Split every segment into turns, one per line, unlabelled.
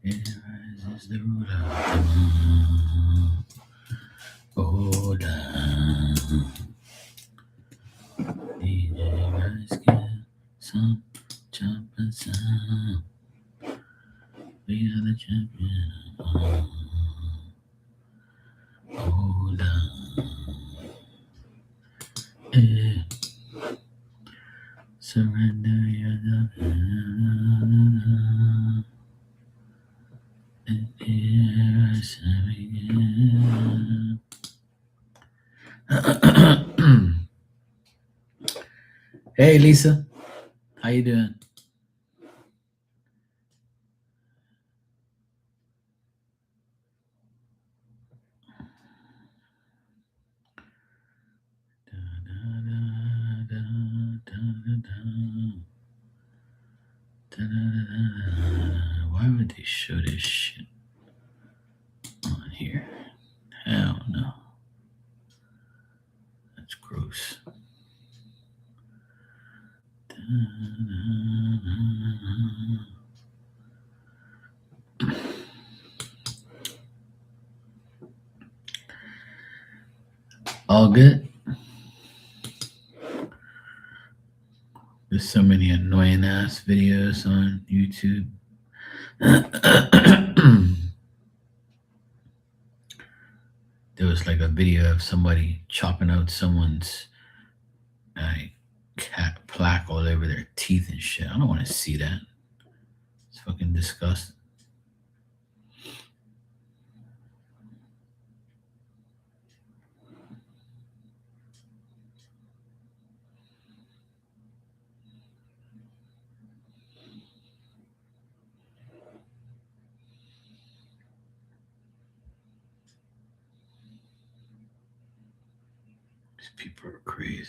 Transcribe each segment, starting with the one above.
It rises the ruler of the moon. Oh, down. DJ Rice, get some jumping sound. We are the champion. Oh, down. Yeah. Surrender your love. And here I again. Hey, Lisa. How you doing? Why would they show this shit on here? Hell no. That's gross. All good? There's so many annoying ass videos on YouTube. There was like a video of somebody chopping out someone's cat plaque all over their teeth and shit. I don't want to see that. It's fucking disgusting. These people are crazy.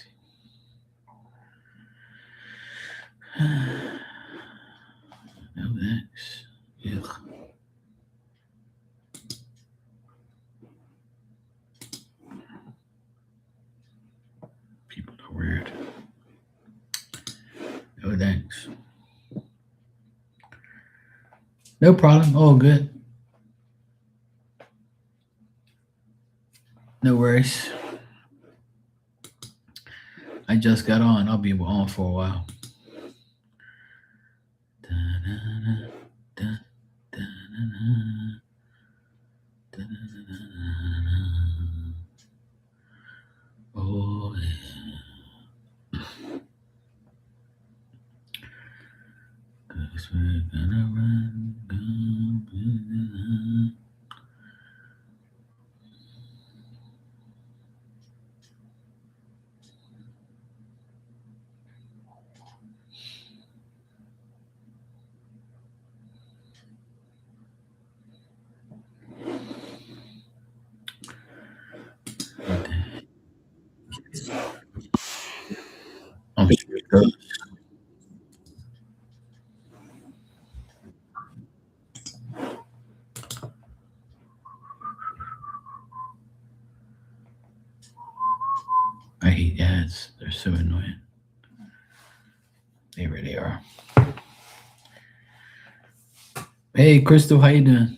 No thanks. Ugh. People are weird. No thanks. No problem. All good. No worries. I just got on. I'll be on for a while. Oh, yeah. 'Cause we're gonna run, go. I'm sure it does. I hate ads. They're so annoying. They really are. Hey, Crystal, how you doing?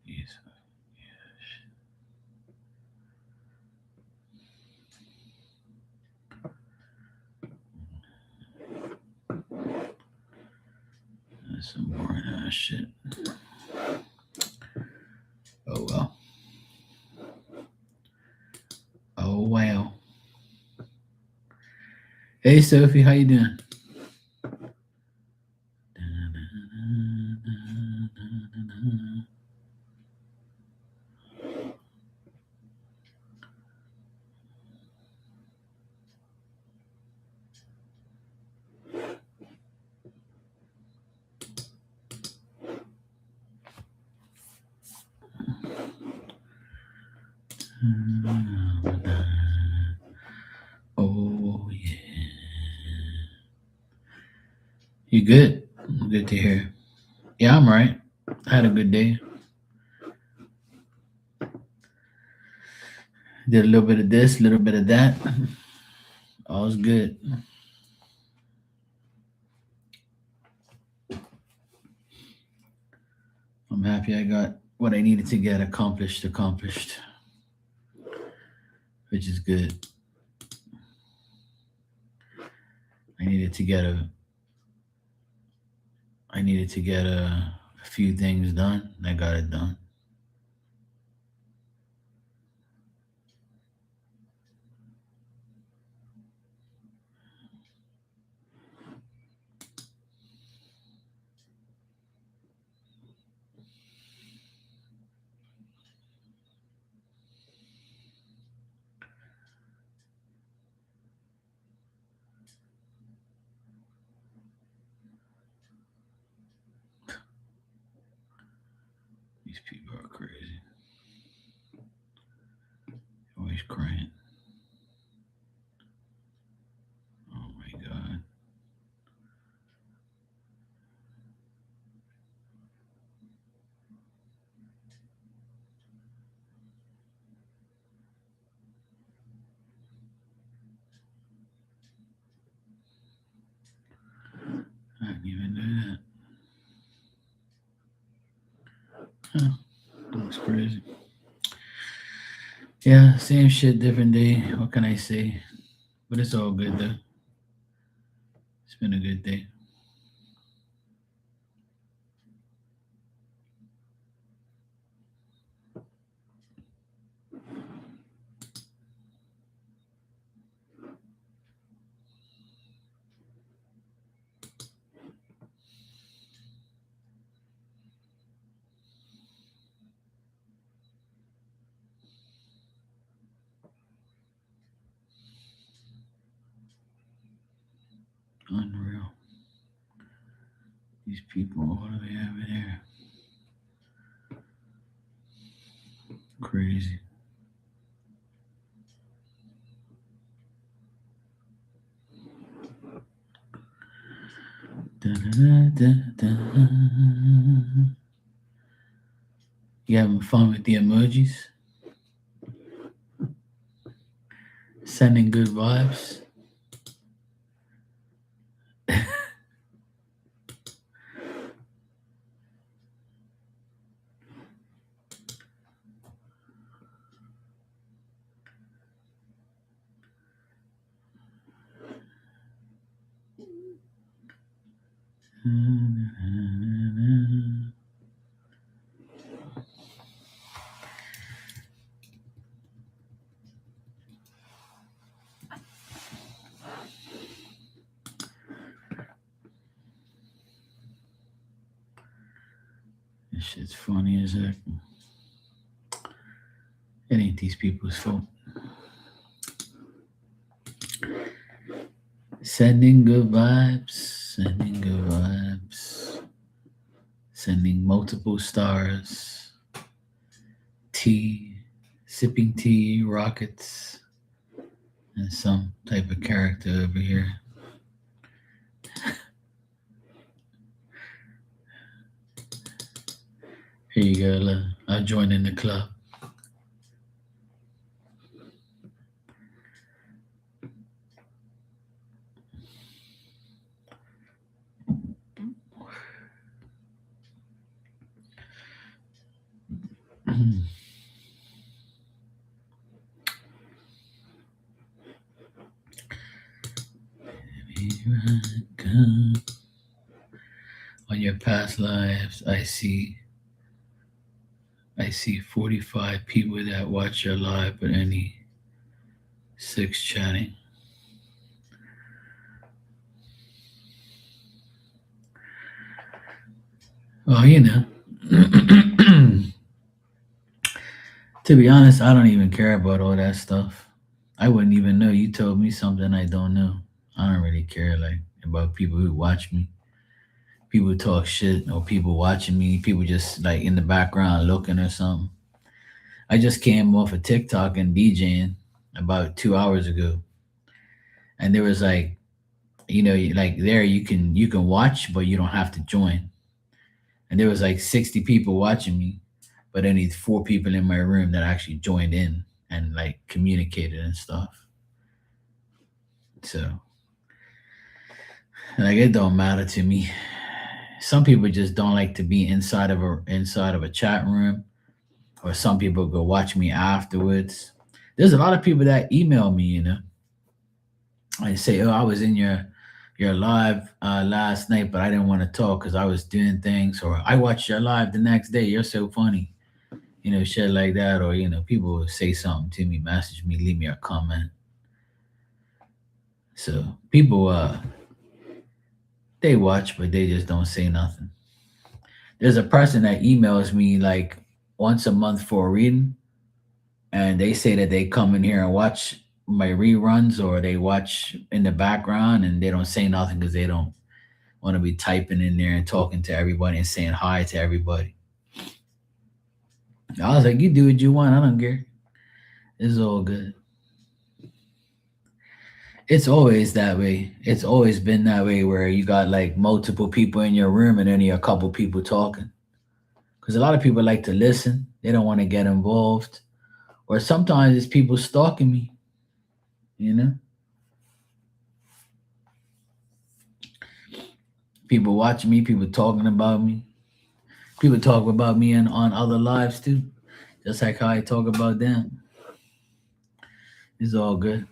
Yes. That's some boring ass shit. Oh well. Oh well. Hey Sophie, how you doing? Oh yeah. You good? Good to hear. Yeah, I'm right. I had a good day. Did a little bit of this, a little bit of that. All's good. I'm happy I got what I needed to get accomplished, which is good. I needed to get a I needed to get a few things done. I got it done. These people are crazy. Always crying. Oh my god. I didn't even know that. Huh. That's crazy. Yeah, same shit, different day. What can I say? But it's all good though. It's been a good day. Unreal. These people, what do they have in here? Crazy. Da-da-da-da-da. You having fun with the emojis? Sending good vibes? This shit's funny as heck. It ain't these people's fault. Sending good vibes, sending good vibes, sending multiple stars, tea, sipping tea, rockets, and some type of character over here. Here you go, I'll join in the club. Here I come. On your past lives, I see 45 people that watch your live, but only 6 chatting. Well, to be honest, I don't even care about all that stuff. I wouldn't even know. You told me something I don't know. I don't really care like about people who watch me. People talk shit or people watching me, people just like in the background looking or something. I just came off of TikTok and DJing about 2 hours ago, and there was like, like there you can watch, but you don't have to join. And there was like 60 people watching me, but only four people in my room that actually joined in and like communicated and stuff. So like it don't matter to me. Some people just don't like to be inside of a chat room, or some people go watch me afterwards. There's a lot of people that email me, and say, "Oh, I was in your live last night, but I didn't want to talk because I was doing things," or "I watched your live the next day. You're so funny," shit like that. Or people will say something to me, message me, leave me a comment. So people, they watch, but they just don't say nothing. There's a person that emails me like once a month for a reading, and they say that they come in here and watch my reruns, or they watch in the background, and they don't say nothing because they don't want to be typing in there and talking to everybody and saying hi to everybody. I was like, you do what you want. I don't care. It's all good. It's always that way. It's always been that way where you got like multiple people in your room and only a couple people talking. Because a lot of people like to listen, they don't want to get involved. Or sometimes it's people stalking me, you know? People watching me, people talking about me. People talk about me on other lives too, just like how I talk about them. It's all good.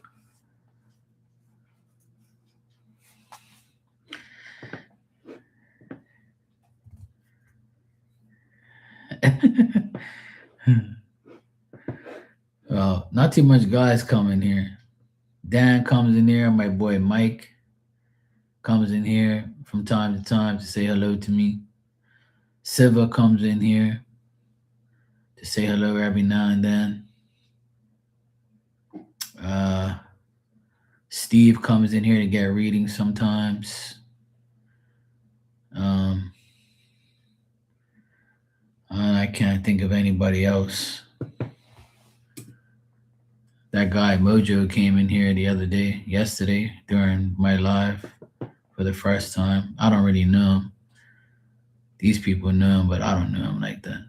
Well, not too much guys coming here. Dan comes in here. My boy Mike comes in here from time to time to say hello to me. Siva comes in here to say hello every now and then. Uh, Steve comes in here to get readings sometimes. Um, I can't think of anybody else. That guy Mojo came in here the other day, yesterday, during my live for the first time. I don't really know him. These people know him, but I don't know him like that.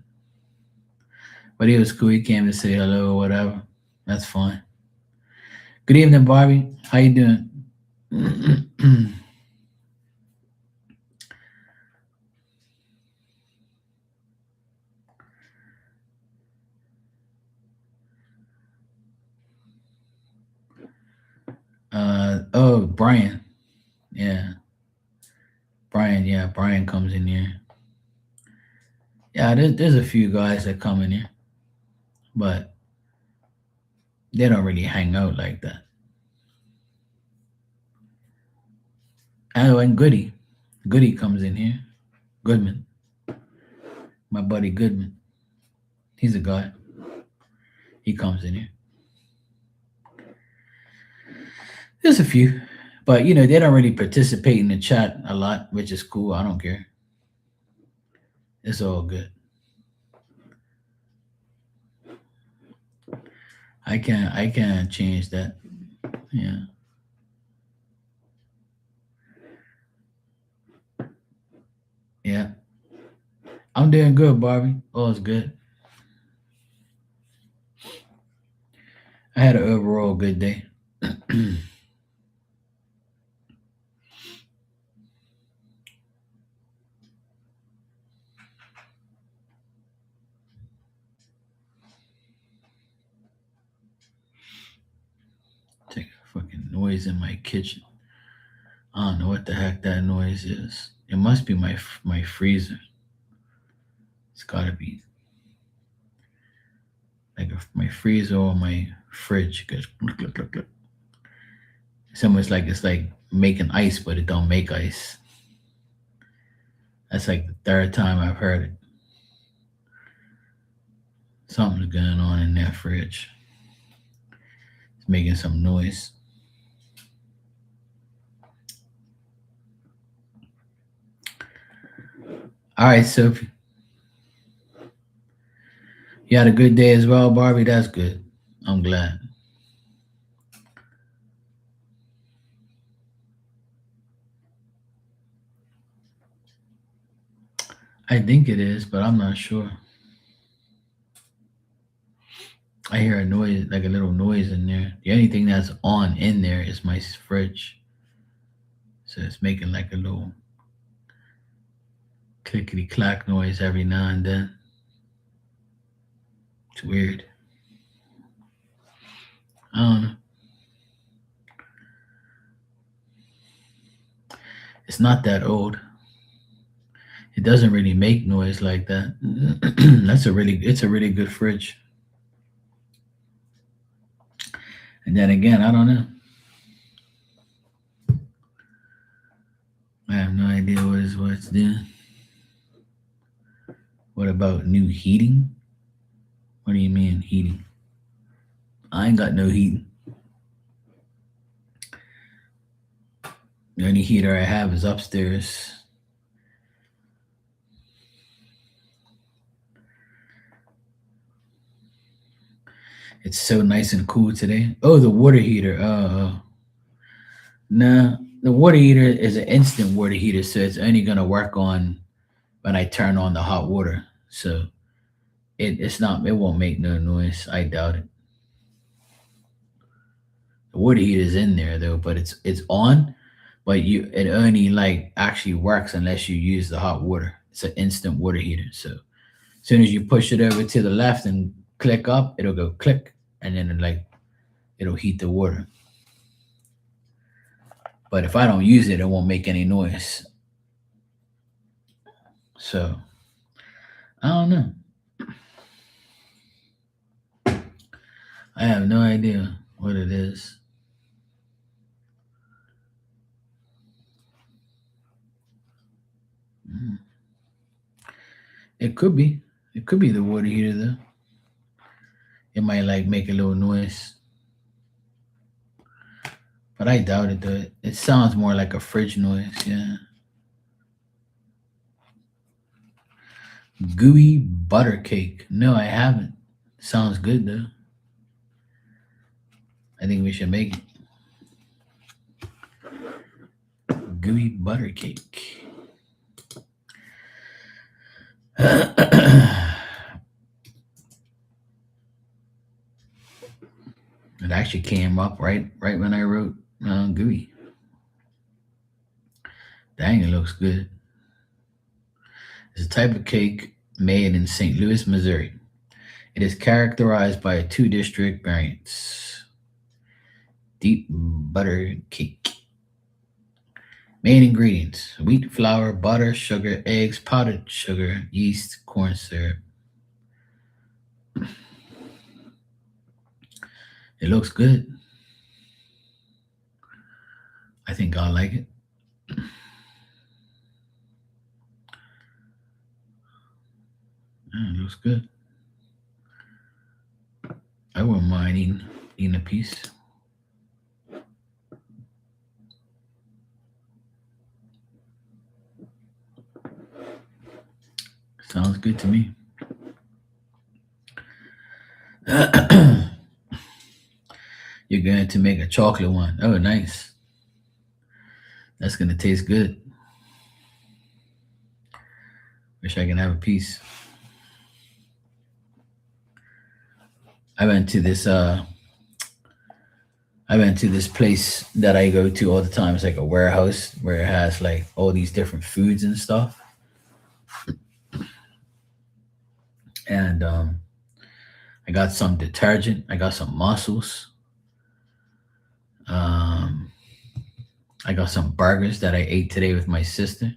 But he was cool. He came to say hello or whatever. That's fine. Good evening, Barbie. How you doing? Oh, Brian. Yeah, Brian. Yeah, Brian comes in here. Yeah, there's a few guys that come in here, but they don't really hang out like that. Oh, and Goody. Goody comes in here. Goodman. My buddy Goodman. He's a guy. He comes in here. There's a few, but they don't really participate in the chat a lot, which is cool. I don't care. It's all good. I can't change that. Yeah. Yeah. I'm doing good, Barbie. All's good. I had an overall good day. Take a fucking noise in my kitchen. I don't know what the heck that noise is. It must be my freezer. It's gotta be like my freezer or my fridge. Cause it's like making ice, but it don't make ice. That's like the third time I've heard it. Something's going on in that fridge. It's making some noise. All right, Sophie. You had a good day as well, Barbie. That's good. I'm glad. I think it is, but I'm not sure. I hear a noise, like a little noise in there. The only thing that's on in there is my fridge, so it's making like a little clickety clack noise every now and then. It's weird. I don't know. It's not that old. It doesn't really make noise like that. It's a really good fridge. And then again, I don't know. I have no idea what it's doing. What about new heating? What do you mean heating? I ain't got no heating. The only heater I have is upstairs. It's so nice and cool today. Oh, the water heater. Nah, the water heater is an instant water heater, so it's only gonna work on when I turn on the hot water. So it's not. It won't make no noise. I doubt it. The water heater is in there though, but it's on, but it only like actually works unless you use the hot water. It's an instant water heater. So as soon as you push it over to the left and click up, it'll go click, and then it'll heat the water. But if I don't use it, it won't make any noise. So I don't know. I have no idea what it is. Mm. It could be. It could be the water heater though. It might like make a little noise, but I doubt it though. It sounds more like a fridge noise. Yeah. Gooey butter cake. No, I haven't. Sounds good though. I think we should make it. Gooey butter cake. It actually came up right when I wrote gooey. Dang, it looks good. It's a type of cake made in St. Louis, Missouri. It is characterized by two district variants. Deep butter cake. Main ingredients: wheat flour, butter, sugar, eggs, powdered sugar, yeast, corn syrup. It looks good. I think I'll like it. Yeah, it looks good. I wouldn't mind eating a piece. Sounds good to me. You're going to make a chocolate one. Oh, nice. That's going to taste good. Wish I can have a piece. I went to this I went to this place that I go to all the time. It's like a warehouse where it has like all these different foods and stuff. And I got some detergent. I got some mussels. Um, I got some burgers that I ate today with my sister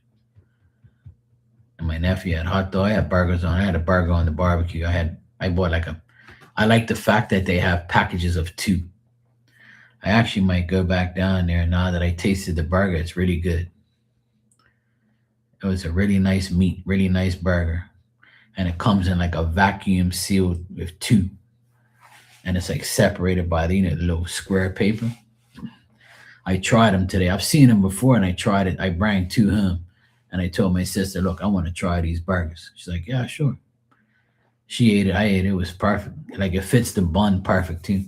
and my nephew had hot dog. I had burgers on. I had a burger on the barbecue. I bought like a. I like the fact that they have packages of two. I actually might go back down there now that I tasted the burger. It's really good. It was a really nice meat, really nice burger, and it comes in like a vacuum sealed with two, and it's like separated by the little square paper. I tried them today. I've seen them before, and I tried it. I brought two home, and I told my sister, "Look, I want to try these burgers." She's like, "Yeah, sure." She ate it. I ate it. It was perfect. Like it fits the bun perfect too.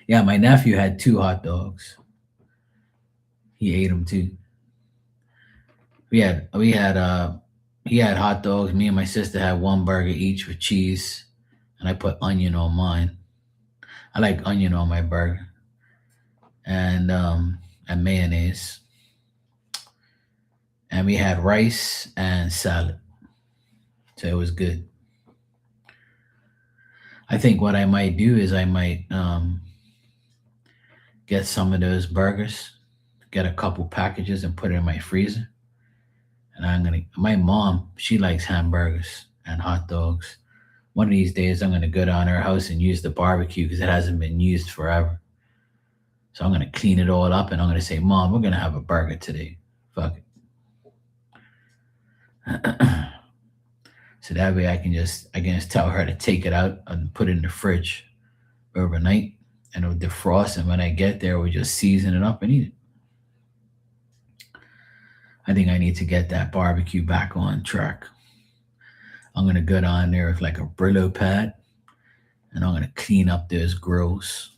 Yeah, my nephew had two hot dogs. He ate them too. We had he had hot dogs. Me and my sister had one burger each with cheese, and I put onion on mine. I like onion on my burger, and mayonnaise. And we had rice and salad, so it was good. I think what I might do is I might get some of those burgers, get a couple packages, and put it in my freezer. And I'm gonna. My mom, she likes hamburgers and hot dogs. One of these days, I'm gonna go down her house and use the barbecue because it hasn't been used forever. So I'm gonna clean it all up, and I'm gonna say, "Mom, we're gonna have a burger today. Fuck it." So that way, I can just tell her to take it out and put it in the fridge overnight, and it'll defrost. And when I get there, we just season it up and eat it. I think I need to get that barbecue back on track. I'm gonna go down there with like a Brillo pad, and I'm gonna clean up those grills,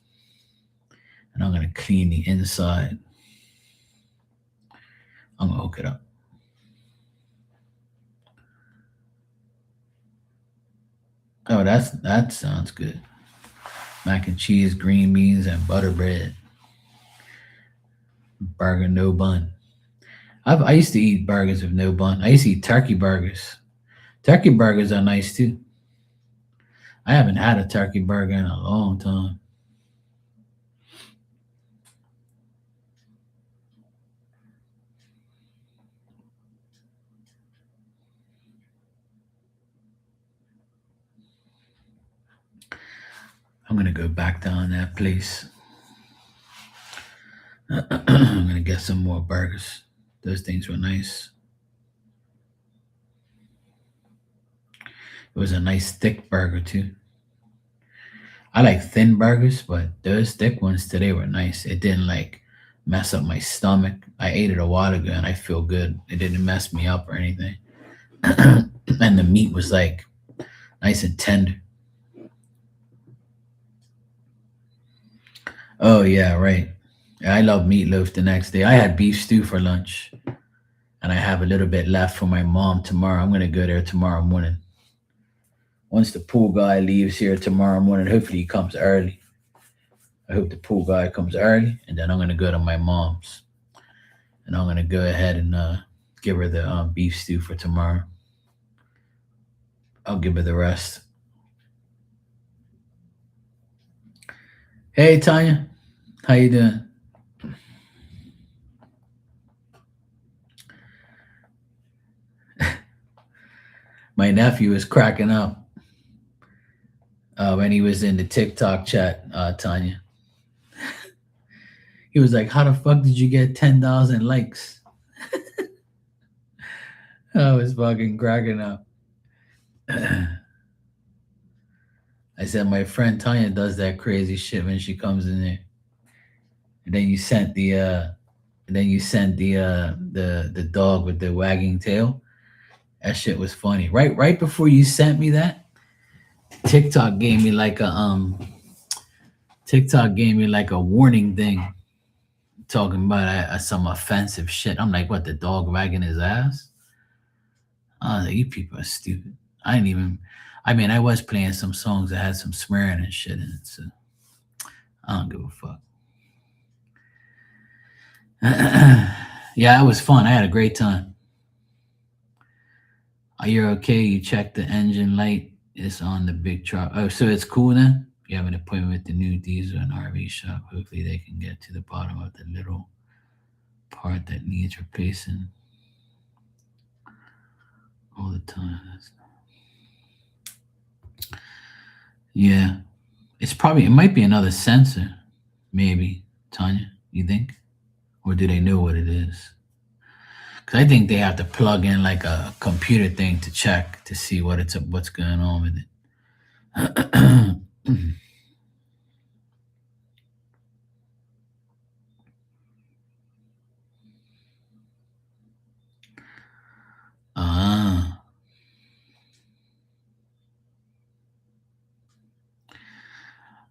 and I'm gonna clean the inside. I'm gonna hook it up. Oh, that sounds good. Mac and cheese, green beans, and butter bread. Burger no bun. I used to eat burgers with no bun. I used to eat turkey burgers. Turkey burgers are nice too. I haven't had a turkey burger in a long time. I'm gonna go back down that place. I'm gonna get some more burgers. Those things were nice. It was a nice thick burger too. I like thin burgers, but those thick ones today were nice. It didn't like mess up my stomach. I ate it a while ago and I feel good. It didn't mess me up or anything. And the meat was like nice and tender. Oh yeah, right. Yeah, I love meatloaf the next day. I had beef stew for lunch and I have a little bit left for my mom tomorrow. I'm gonna go there tomorrow morning. Once the pool guy leaves here tomorrow morning, hopefully he comes early. I hope the pool guy comes early, and then I'm gonna go to my mom's, and I'm gonna go ahead and give her the beef stew for tomorrow. I'll give her the rest. Hey Tanya, how you doing? My nephew was cracking up when he was in the TikTok chat. Tanya, he was like, "How the fuck did you get 10,000 likes?" I was fucking cracking up. I said, "My friend Tanya does that crazy shit when she comes in there." And then you sent the dog with the wagging tail. That shit was funny. Right before you sent me that, TikTok gave me like a TikTok gave me like a warning thing talking about some offensive shit. I'm like, what, the dog wagging his ass? I was like, you people are stupid. I didn't even. I mean, I was playing some songs that had some swearing and shit in it, so I don't give a fuck. Yeah, it was fun. I had a great time. Are you okay? You checked the engine light. It's on the big truck. Oh, so it's cool then? You have an appointment with the new diesel and RV shop. Hopefully they can get to the bottom of the little part that needs replacing all the time. Yeah. It might be another sensor, maybe, Tanya. You think? Or do they know what it is? Because I think they have to plug in like a computer thing to check to see what's going on with it. Ah,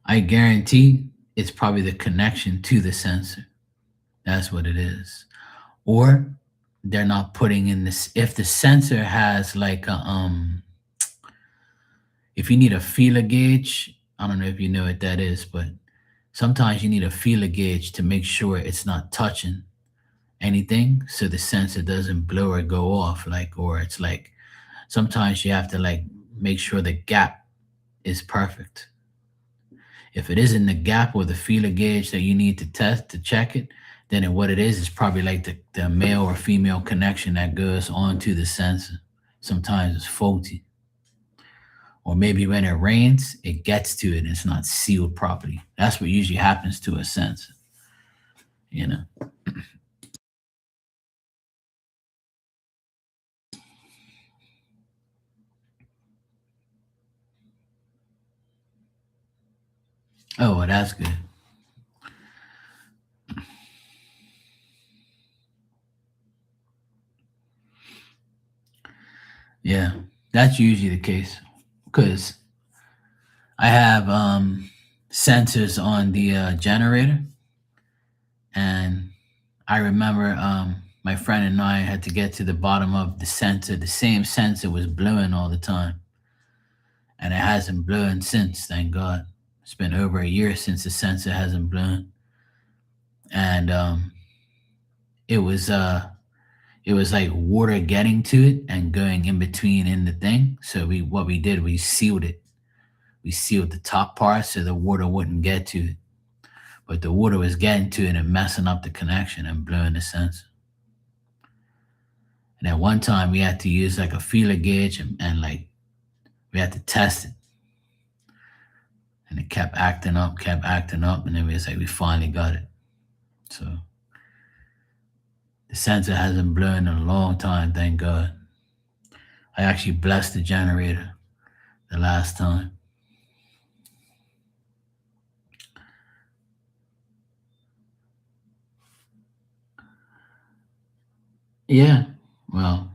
I guarantee it's probably the connection to the sensor. That's what it is. Or they're not putting in this. If the sensor has like a if you need a feeler gauge, I don't know if you know what that is, but sometimes you need a feeler gauge to make sure it's not touching anything so the sensor doesn't blow or go off. Like, or it's like sometimes you have to like make sure the gap is perfect. If it isn't the gap or the feeler gauge that you need to test to check it, then what it is probably like the male or female connection that goes onto the sensor. Sometimes it's faulty. Or maybe when it rains, it gets to it and it's not sealed properly. That's what usually happens to a sensor, you know. Oh, well, that's good. Yeah, that's usually the case because I have sensors on the generator, and I remember my friend and I had to get to the bottom of the sensor. The same sensor was blowing all the time, and it hasn't blown since. Thank God. It's been over a year since the sensor hasn't blown, and it was uh, it was like water getting to it and going in between in the thing. So we did, we sealed it. We sealed the top part so the water wouldn't get to it. But the water was getting to it and messing up the connection and blowing the sensor. And at one time we had to use like a feeler gauge and like we had to test it. And it kept acting up, and then we was like, we finally got it. So the sensor hasn't blown in a long time, thank God. I actually blessed the generator the last time. Yeah. Well,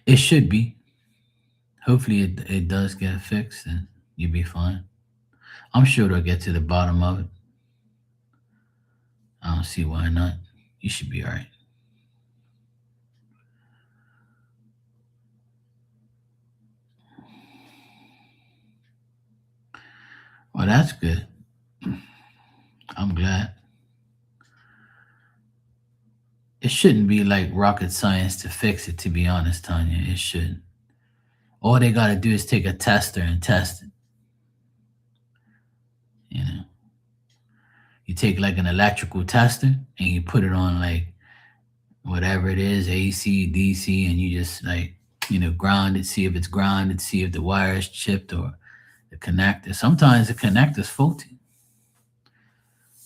it should be. Hopefully it does get fixed and you'll be fine. I'm sure they'll get to the bottom of it. I don't see why not. You should be all right. Well, that's good. I'm glad. It shouldn't be like rocket science to fix it, to be honest, Tanya. It shouldn't. All they got to do is take a tester and test it. You know, you take like an electrical tester and you put it on like whatever it is, AC, DC, and you just like, ground it, see if it's grounded, see if the wire is chipped or the connector. Sometimes the connector's faulty.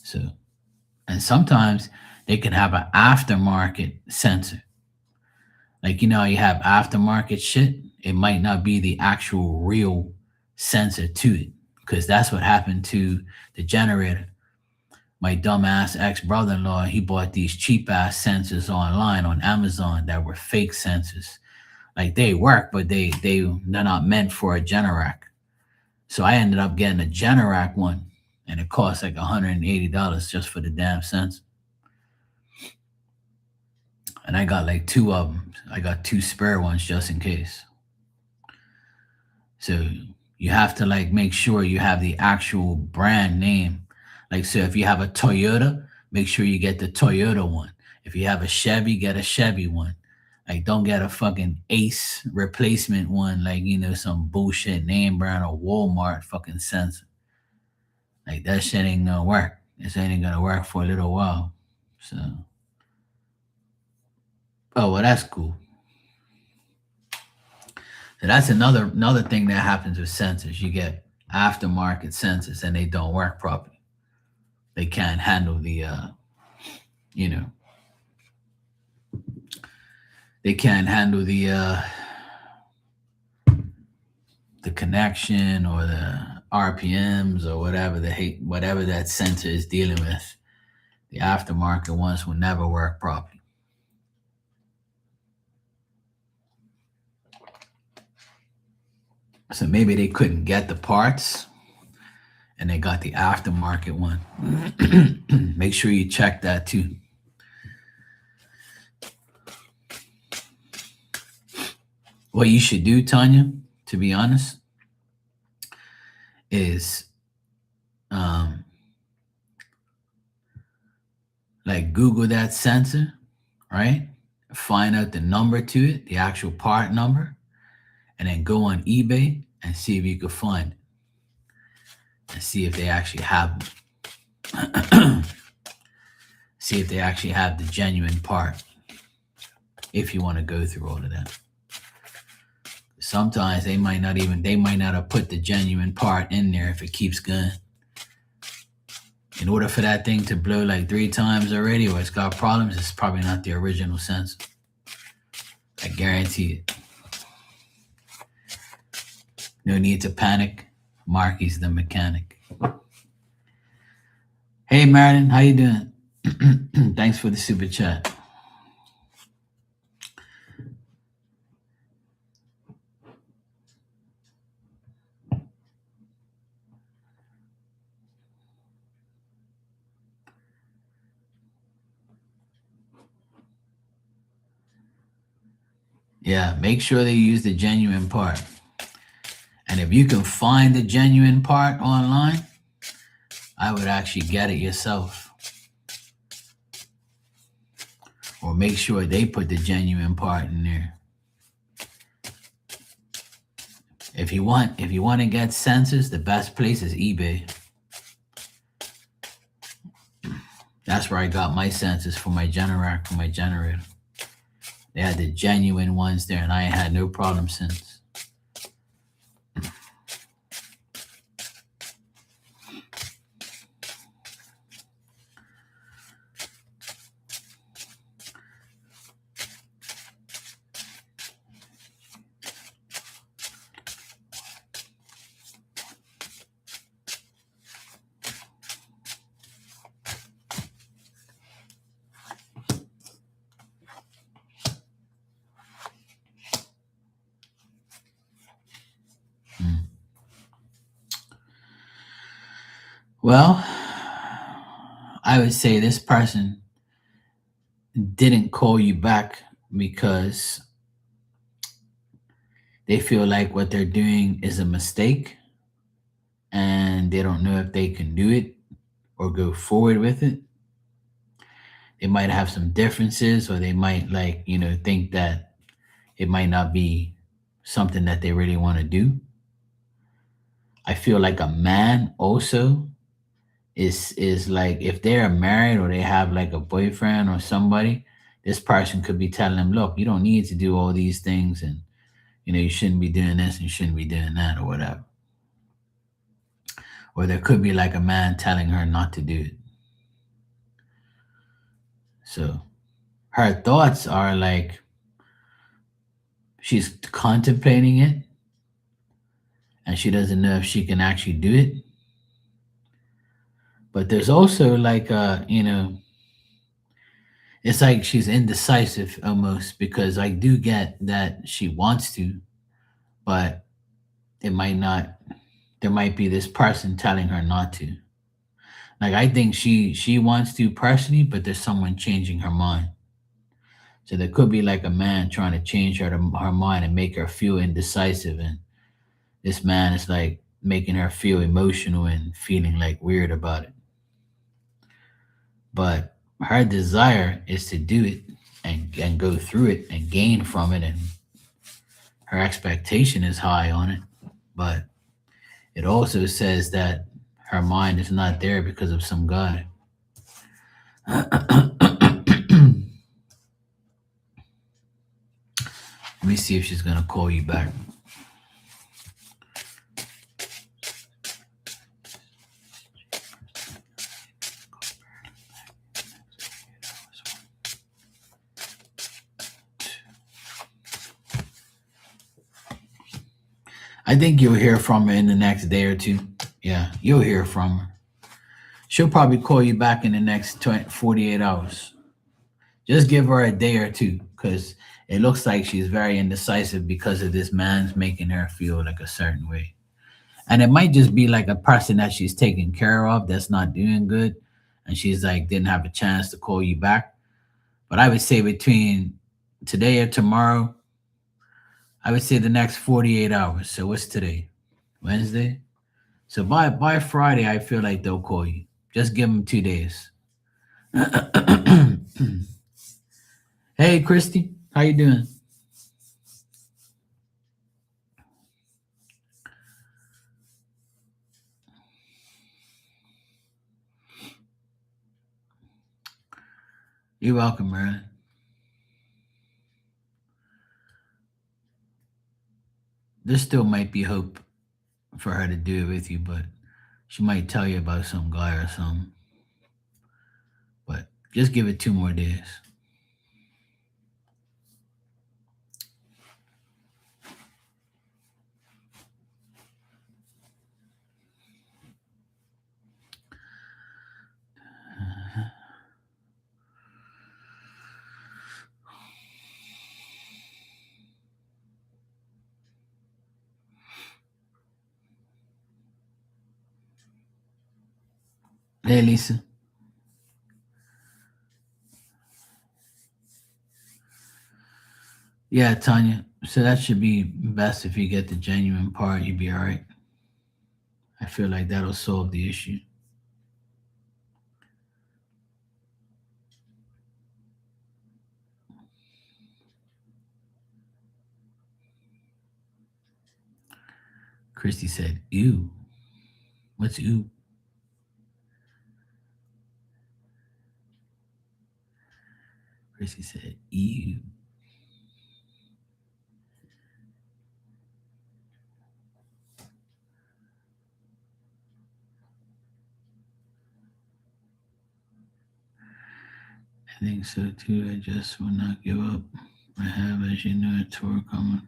So, and sometimes they can have an aftermarket sensor. Like, you have aftermarket shit. It might not be the actual real sensor to it because that's what happened to the generator. My dumbass ex brother in law, he bought these cheap ass sensors online on Amazon that were fake sensors. Like they work, but they're not meant for a Generac. So I ended up getting a Generac one, and it cost like $180 just for the damn sensor. And I got like two of them. I got two spare ones just in case. So you have to like make sure you have the actual brand name. Like, so if you have a Toyota, make sure you get the Toyota one. If you have a Chevy, get a Chevy one. Like, don't get a fucking Ace replacement one, like, some bullshit name brand or Walmart fucking sensor. Like, that shit ain't gonna work. This ain't gonna work for a little while. So, oh, well, that's cool. So that's another thing that happens with sensors. You get aftermarket sensors and they don't work properly. They can't handle you know, they can't handle the connection or the RPMs or whatever that sensor is dealing with. The aftermarket ones will never work properly. So maybe they couldn't get the parts and they got the aftermarket one. Make sure you check that too. What you should do, Tanya, to be honest, is um, like Google that sensor, right? Find out the number to it, the actual part number, and then go on eBay and see if you can find it and see if they actually have see if they actually have the genuine part. If you want to go through all of that, sometimes they might not have put the genuine part in there if it keeps going. In order for that thing to blow like 3 times already, or it's got problems, it's probably not the original sensor. I guarantee it. No need to panic. Marky's the mechanic. Hey, Marilyn, how you doing? Thanks for the super chat. Yeah, make sure they use the genuine part. And if you can find the genuine part online, I would actually get it yourself. Or make sure they put the genuine part in there. If you want to get sensors, the best place is eBay. That's where I got my sensors for my Generac, for my generator. They had the genuine ones there, and I ain't had no problem since. Well, I would say this person didn't call you back because they feel like what they're doing is a mistake and they don't know if they can do it or go forward with it. They might have some differences, or they might think that it might not be something that they really want to do. I feel like a man also is like, if they're married or they have like a boyfriend or somebody, this person could be telling them, look, you don't need to do all these things, and you shouldn't be doing this and you shouldn't be doing that, or whatever. Or there could be like a man telling her not to do it. So her thoughts are like she's contemplating it and she doesn't know if she can actually do it. But there's also like it's like she's indecisive almost, because I do get that she wants to, but it might not. There might be this person telling her not to. Like, I think she wants to personally, but there's someone changing her mind. So there could be like a man trying to change her mind and make her feel indecisive, and this man is like making her feel emotional and feeling like weird about it. But her desire is to do it and go through it and gain from it, and her expectation is high on it. But it also says that her mind is not there because of some guy. Let me see if she's gonna call you back. I think you'll hear from her in the next day or two. Yeah, you'll hear from her. She'll probably call you back in the next 48 hours. Just give her a day or two, because It looks like she's very indecisive because of this man's making her feel like a certain way. And it might just be like a person that she's taking care of that's not doing good. And she's like, didn't have a chance to call you back. But I would say between today or tomorrow, I would say the next 48 hours. So what's today? Wednesday? So by Friday, I feel like they'll call you. Just give them 2 days. Hey, Christy, how you doing? You're welcome, man. There still might be hope for her to do it with you, but she might tell you about some guy or something. But just give it 2 more days. Hey, Lisa. Yeah, Tanya. So that should be best if you get the genuine part. You'd be all right. I feel like that'll solve the issue. Christy said, "Ew, what's ew?" Christy said, "Ew." I think so too. I just will not give up. I have, as you know, a tour coming.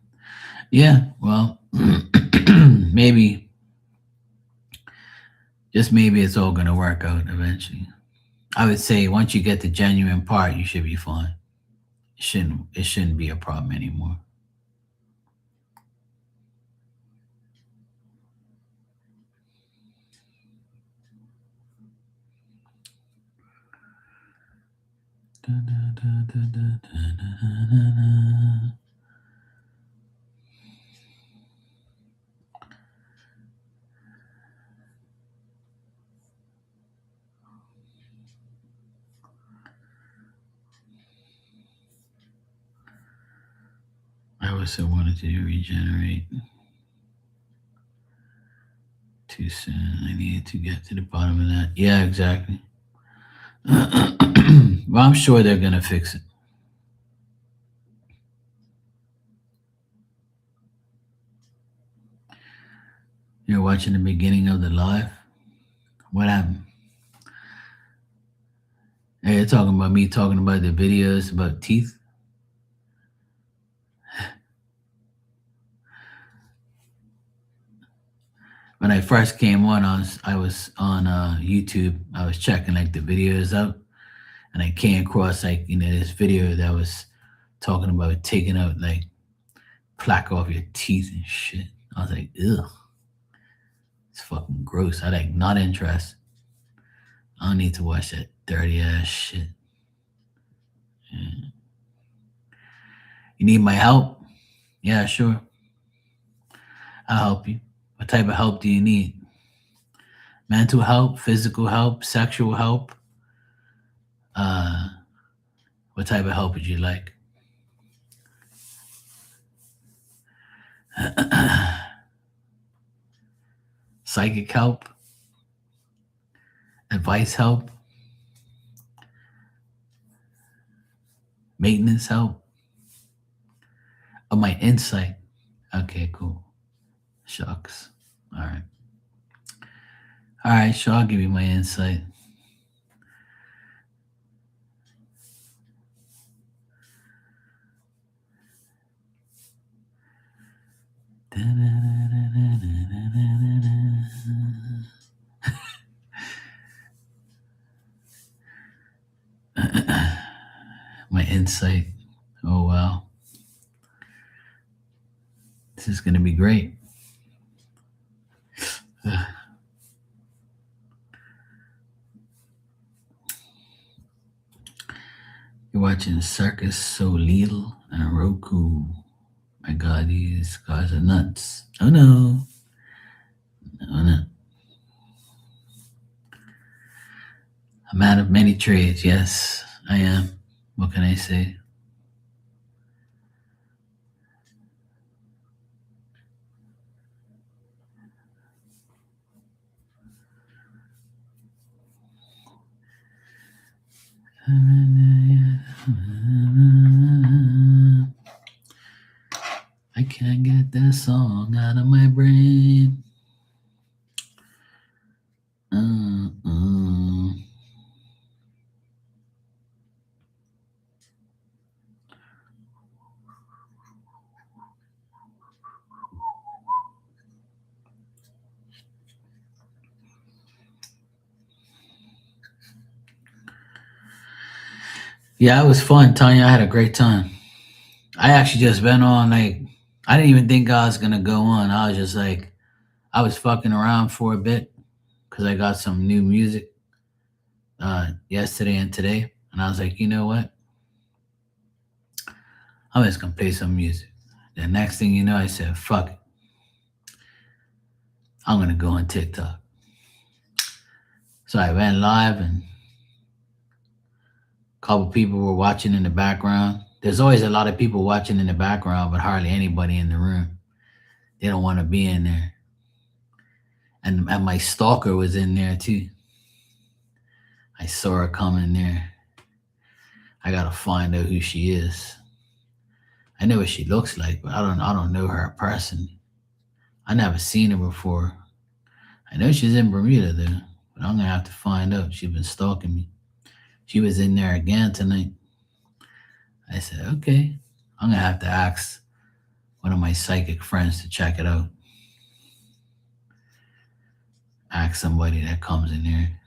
Yeah, well, maybe, just maybe it's all going to work out eventually. I would say once you get the genuine part, you should be fine. It shouldn't be a problem anymore. I also wanted to regenerate too soon. I needed to get to the bottom of that. Yeah, exactly. Well, I'm sure they're gonna fix it. You're watching the beginning of the live. What happened? Hey, you're talking about me talking about the videos about teeth. When I first came on, I was on YouTube. I was checking like the videos out, and I came across like this video that was talking about taking out like plaque off your teeth and shit. I was like, ugh, it's fucking gross. I like not interested. I don't need to watch that dirty ass shit. Yeah. You need my help? Yeah, sure. I'll help you. What type of help do you need? Mental help, physical help, sexual help? Uh, what type of help would you like? Psychic help? Advice help? Maintenance help? Oh, my insight. Okay, cool. Shucks. All right. All right, sure. I'll give you my insight. My insight. Oh, wow. gonna be great. You're watching Circus Soleil and Roku. My God, these guys are nuts. Oh no. Oh no. A man of many trades. Yes, I am. What can I say? I can't get that song out of my brain. Uh-uh. Yeah, it was fun, Tanya. I had a great time. I actually just been on like I didn't even think I was gonna go on. I was just like I was fucking around for a bit because I got some new music yesterday and today, and I was like, you know what? I'm just gonna play some music. The next thing you know, I said, fuck it, I'm gonna go on TikTok. So I went live, and a couple people were watching in the background. There's always a lot of people watching in the background, but hardly anybody in the room. They don't want to be in there. And my stalker was in there too. I saw her come in there. I gotta find out who she is. I know what she looks like, but I don't know her in person. I never seen her before. I know she's in Bermuda though, but I'm gonna have to find out. She's been stalking me. She was in there again tonight. I said, okay, I'm gonna have to ask one of my psychic friends to check it out. Ask somebody that comes in there.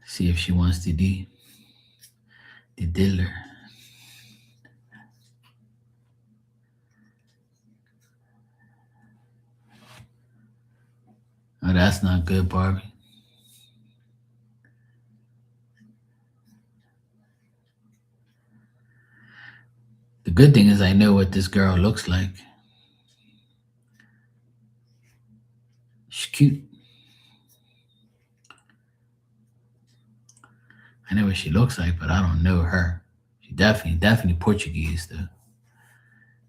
See if she wants to do the diller. Oh, that's not good, Barbie. The good thing is I know what this girl looks like. She's cute. I know what she looks like, but I don't know her. She definitely Portuguese though.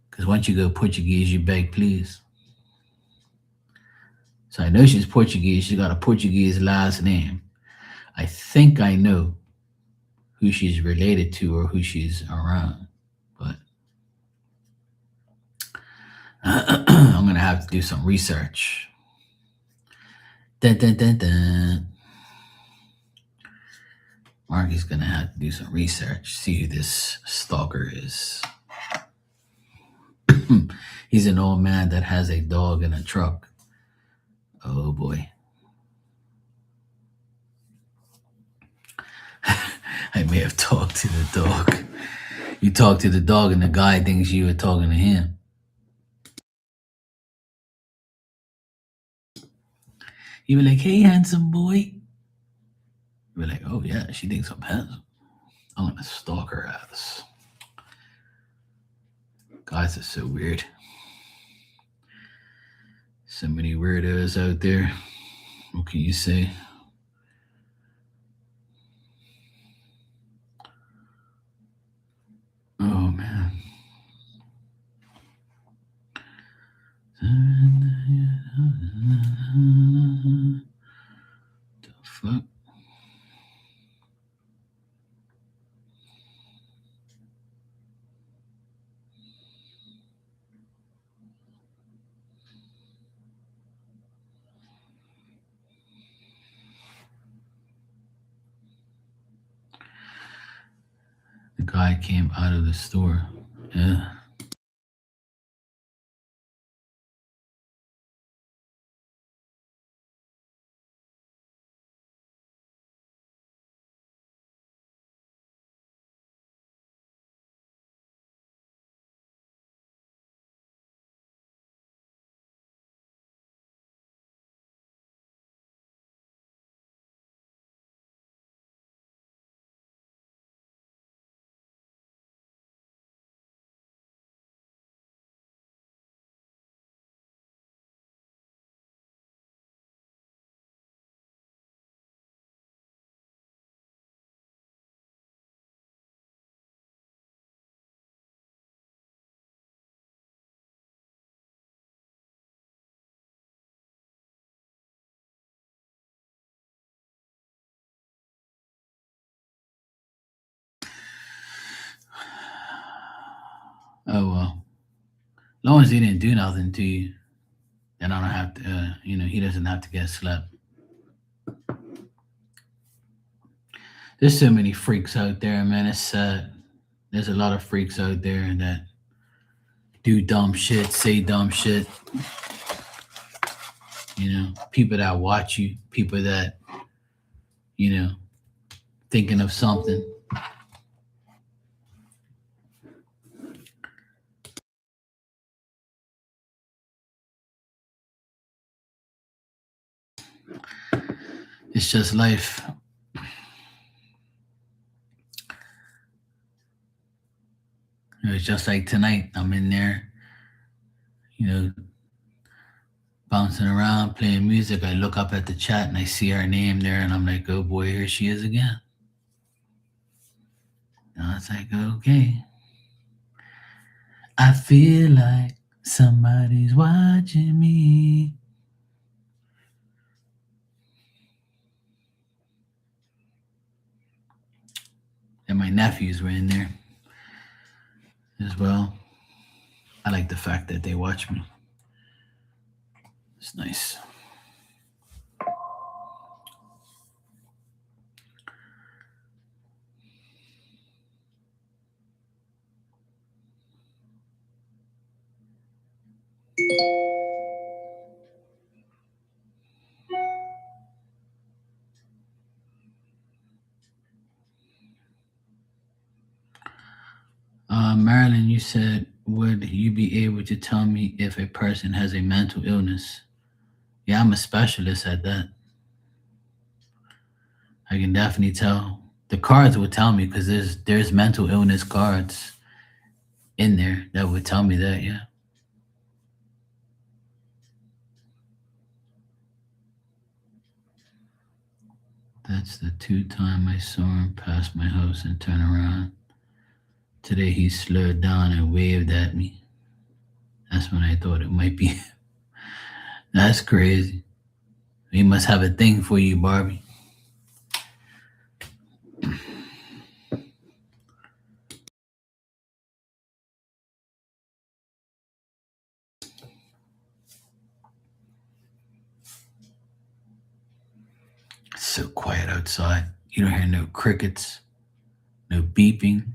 Because once you go Portuguese, you beg please. So I know she's Portuguese. She got a Portuguese last name. I think I know who she's related to or who she's around. But I'm gonna have to do some research. Dun, dun, dun, dun. Mark is gonna have to do some research, see who this stalker is. He's an old man that has a dog in a truck. Oh boy. I may have talked to the dog. You talk to the dog and the guy thinks you were talking to him. You be like, hey, handsome boy. You be like, oh yeah, she thinks I'm handsome. I'm gonna stalk her ass. Guys are so weird. So many weirdos out there. What can you say? Oh man. The fuck? The guy came out of the store. Yeah. Oh well, as long as he didn't do nothing to you, then I don't have to. He doesn't have to get slapped. There's so many freaks out there, man. It's sad. There's a lot of freaks out there that do dumb shit, say dumb shit. People that watch you, people that you know thinking of something. It's just life. It's just like tonight. I'm in there, you know, bouncing around, playing music. I look up at the chat and I see her name there, and I'm like, oh boy, here she is again. And I was like, okay. I feel like somebody's watching me. And my nephews were in there as well. I like the fact that they watch me. It's nice. Marilyn, you said, would you be able to tell me if a person has a mental illness? Yeah, I'm a specialist at that. I can definitely tell. The cards would tell me because there's mental illness cards in there that would tell me that. Yeah, that's the 2 time I saw him pass my house and turn around. Today he slowed down and waved at me. That's when I thought it might be. That's crazy. He must have a thing for you, Barbie. It's so quiet outside. You don't hear no crickets, no beeping.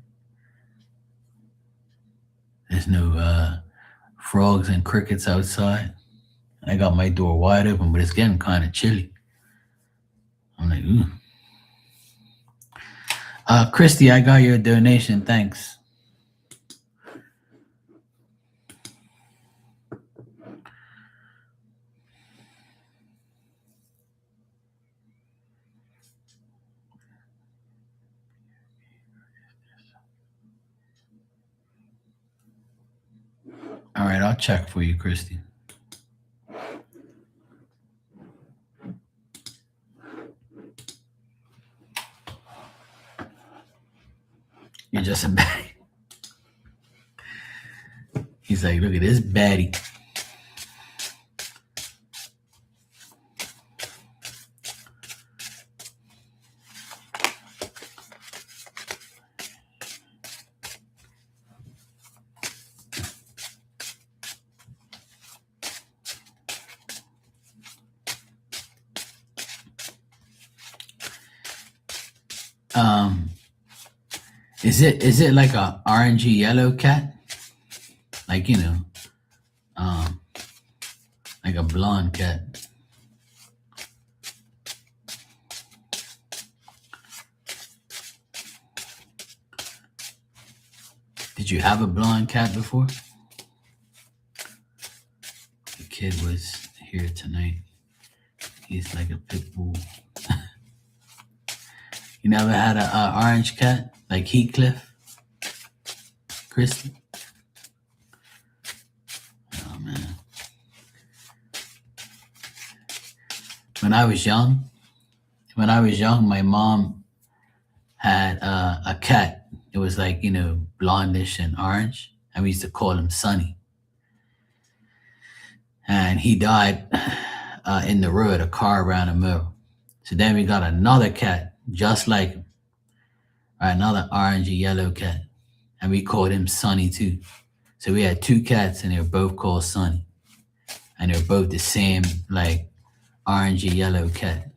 There's no frogs and crickets outside. I got my door wide open, but it's getting kind of chilly. I'm like, ooh. Christy, I got your donation. Thanks. All right, I'll check for you, Christy. You're just a baddie. He's like, look at this baddie. Is it like a orangey yellow cat? Like like a blonde cat. Did you have a blonde cat before? The kid was here tonight. He's like a pit bull. You never had a orange cat like Heathcliff? Christy? Oh man. When I was young, my mom had a cat. It was like, blondish and orange. And we used to call him Sonny. And he died in the road. A car ran him over. So then we got another cat just like him. Another orangey yellow cat. And we called him Sonny too. So we had two cats, and they were both called Sunny, and they were both the same, like orangey yellow cat.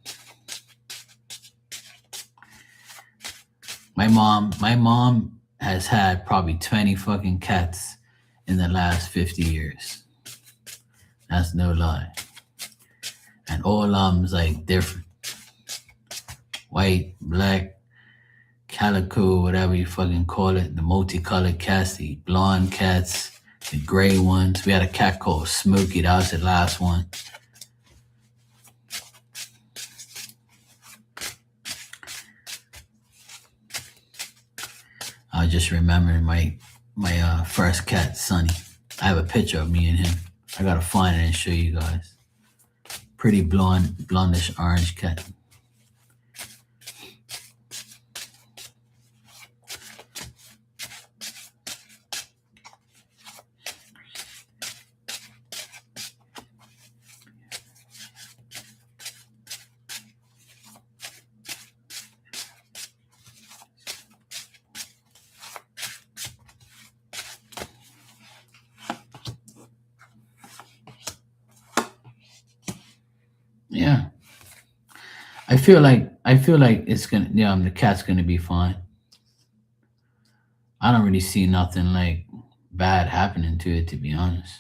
My mom has had probably 20 fucking cats in the last 50 years. That's no lie. And all of them's like different. White, black, calico, whatever you fucking call it. The multicolored cats, the blonde cats, the gray ones. We had a cat called Smokey. That was the last one. I just remember my first cat, Sunny. I have a picture of me and him. I gotta find it and show you guys. Pretty blondish orange cat. Yeah. I feel like it's gonna, the cat's gonna be fine. I don't really see nothing like bad happening to it, to be honest.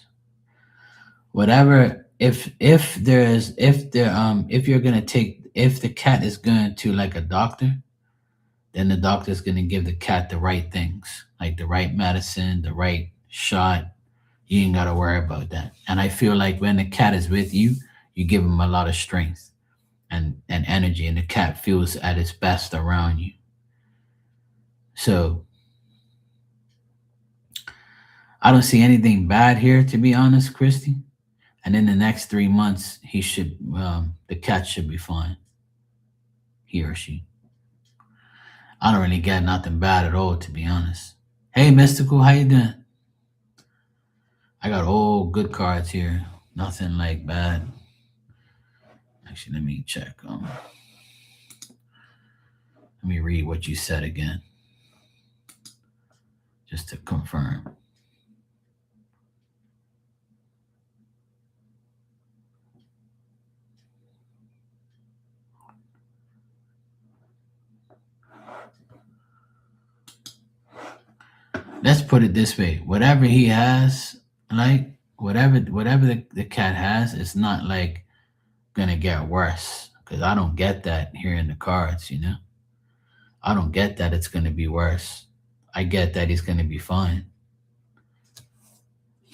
Whatever, if you're gonna take, if the cat is going to like a doctor, then the doctor's gonna give the cat the right things, like the right medicine, the right shot. You ain't gotta worry about that. And I feel like when the cat is with you, you give him a lot of strength and energy, and the cat feels at its best around you. So I don't see anything bad here, to be honest, Christy. And in the next 3 months, the cat should be fine, he or she. I don't really get nothing bad at all, to be honest. Hey, Mystical, how you doing? I got all good cards here. Nothing like bad. Actually, let me check. Let me read what you said again, just to confirm. Let's put it this way: whatever he has, like whatever the cat has, it's not like gonna get worse. Because I don't get that here in the cards. I don't get that it's gonna be worse. I get that he's gonna be fine.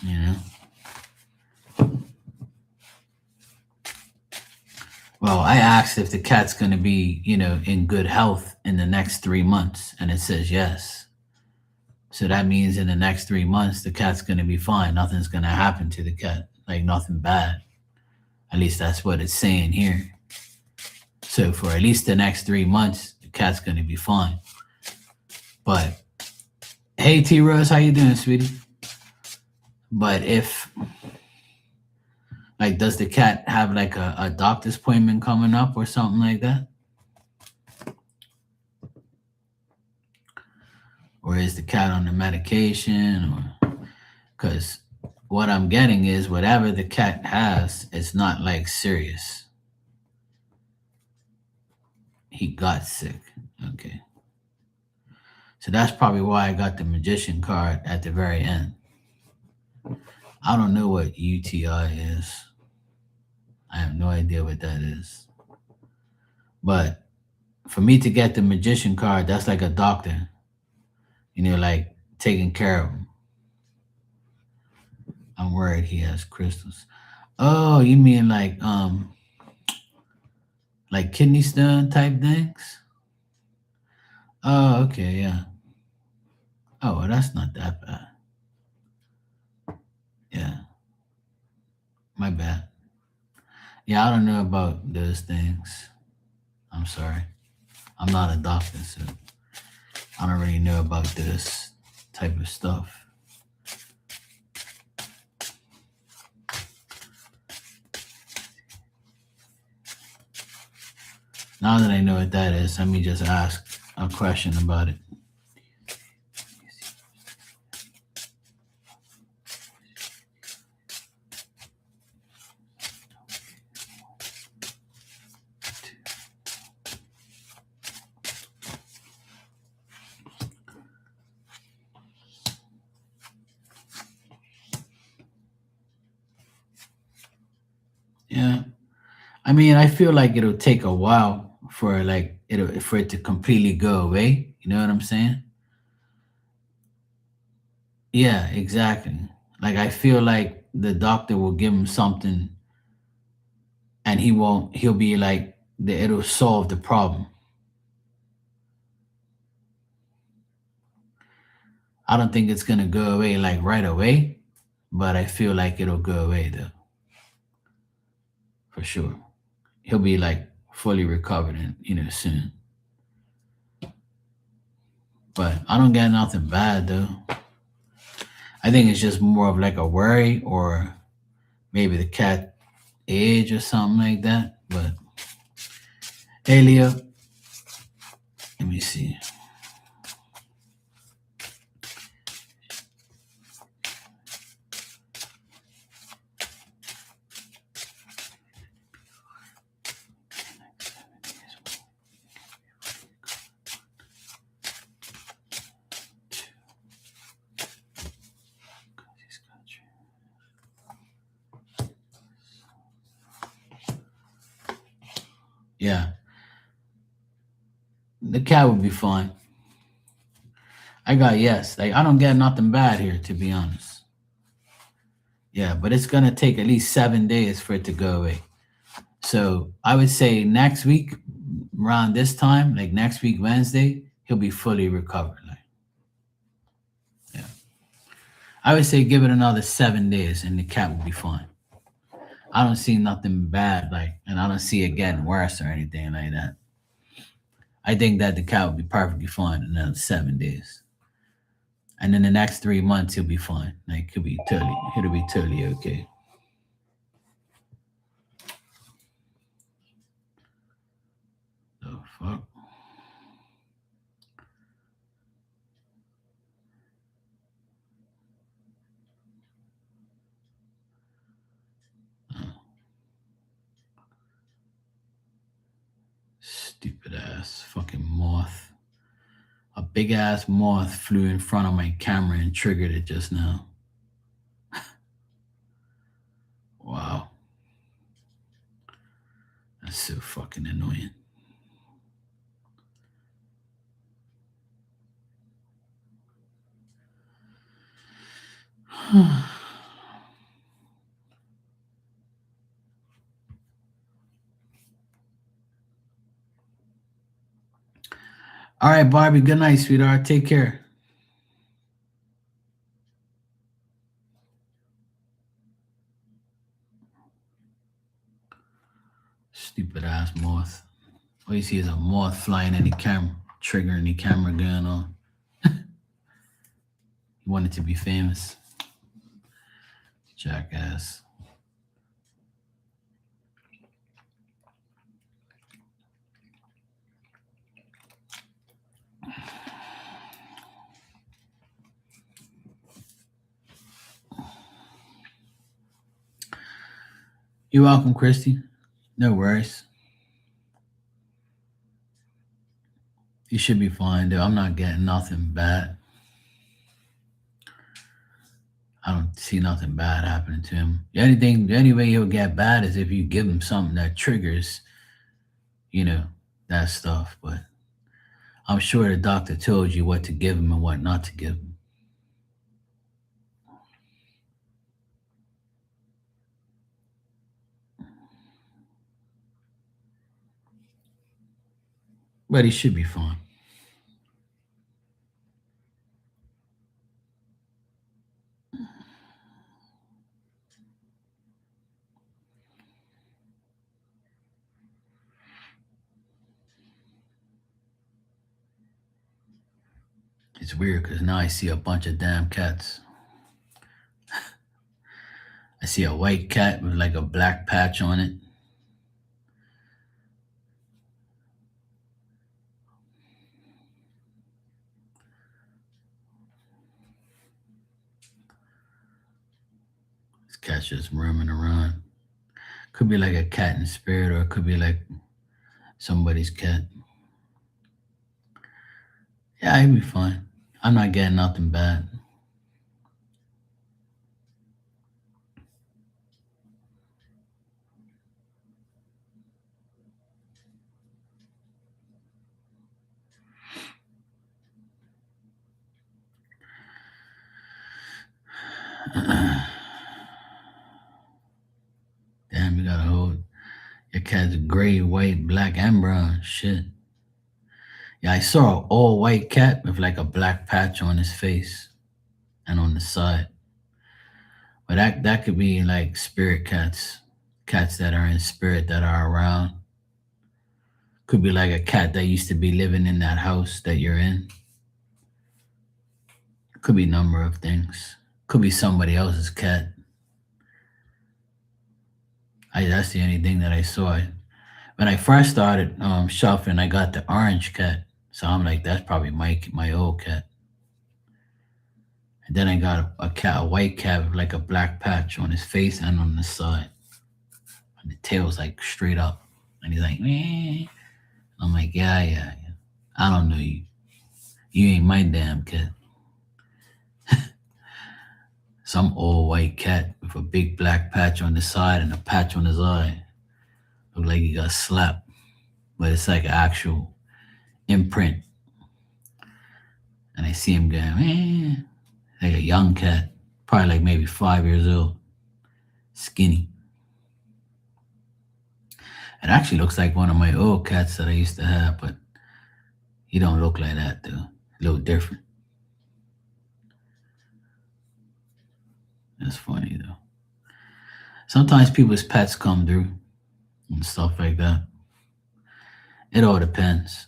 You know. Well, I asked if the cat's gonna be, in good health in the next 3 months, and it says yes. So that means in the next 3 months, the cat's going to be fine. Nothing's going to happen to the cat, like nothing bad. At least that's what it's saying here. So for at least the next 3 months, the cat's going to be fine. But hey, T Rose, how you doing, sweetie? But if, like, does the cat have like a doctor's appointment coming up or something like that? Or is the cat on the medication? Or because what I'm getting is whatever the cat has, it's not like serious. He got sick. Okay. So that's probably why I got the magician card at the very end. I don't know what UTI is. I have no idea what that is. But for me to get the magician card, that's like a doctor, like taking care of him. I'm worried he has crystals. Oh, you mean like kidney stone type things? Oh, okay, yeah. Oh, well, that's not that bad. Yeah, my bad. Yeah, I don't know about those things. I'm sorry. I'm not a doctor, so I don't really know about this type of stuff. Now that I know what that is, let me just ask a question about it. I mean, I feel like it'll take a while for like it'll for it to completely go away. You know what I'm saying? Yeah, exactly. Like I feel like the doctor will give him something and he'll be like it'll solve the problem. I don't think it's gonna go away like right away, but I feel like it'll go away though, for sure. He'll be like fully recovered and soon. But I don't get nothing bad though. I think it's just more of like a worry or maybe the cat age or something like that. But hey Leo, let me see. Yeah, the cat would be fine. I got yes. Like I don't get nothing bad here, to be honest. Yeah, but it's gonna take at least 7 days for it to go away. So I would say next week, around this time, like next week Wednesday, he'll be fully recovered. Like, yeah, I would say give it another 7 days, and the cat will be fine. I don't see nothing bad, like, and I don't see it getting worse or anything like that. I think that the cat will be perfectly fine in another 7 days, and in the next 3 months he'll be fine. Like he'll be totally okay. The fuck. Stupid ass fucking moth. A big ass moth flew in front of my camera and triggered it just now. Wow. That's so fucking annoying. All right, Barbie. Good night, sweetheart. Take care. Stupid ass moth. All you see is a moth flying in the camera, triggering the camera going on. He wanted to be famous. Jackass. You're welcome, Christy. No worries. You should be fine, dude. I'm not getting nothing bad. I don't see nothing bad happening to him. The only way he'll get bad is if you give him something that triggers, you know, that stuff. But I'm sure the doctor told you what to give him and what not to give him. But he should be fine. It's weird because now I see a bunch of damn cats. I see a white cat with like a black patch on it. This cat's just roaming around. Could be like a cat in spirit, or it could be like somebody's cat. Yeah, he'll be fine. I'm not getting nothing bad. gray, white, black, and brown. Shit. Yeah, I saw an all white cat with like a black patch on his face and on the side. But that could be like spirit cats, cats that are in spirit that are around. Could be like a cat that used to be living in that house that you're in. Could be a number of things. Could be somebody else's cat. That's the only thing that I saw. When I first started shuffling, I got the orange cat. So I'm like, that's probably my old cat. And then I got a white cat with like a black patch on his face and on the side. And the tail's like straight up. And he's like, meh. I'm like, yeah, yeah, yeah. I don't know you. You ain't my damn cat. Some old white cat with a big black patch on the side and a patch on his eye. Look like he got slapped. But it's like an actual imprint. And I see him going, like a young cat, probably like maybe 5 years old, skinny. It actually looks like one of my old cats that I used to have, but he don't look like that though. A little different. That's funny though. Sometimes people's pets come through and stuff like that. It all depends.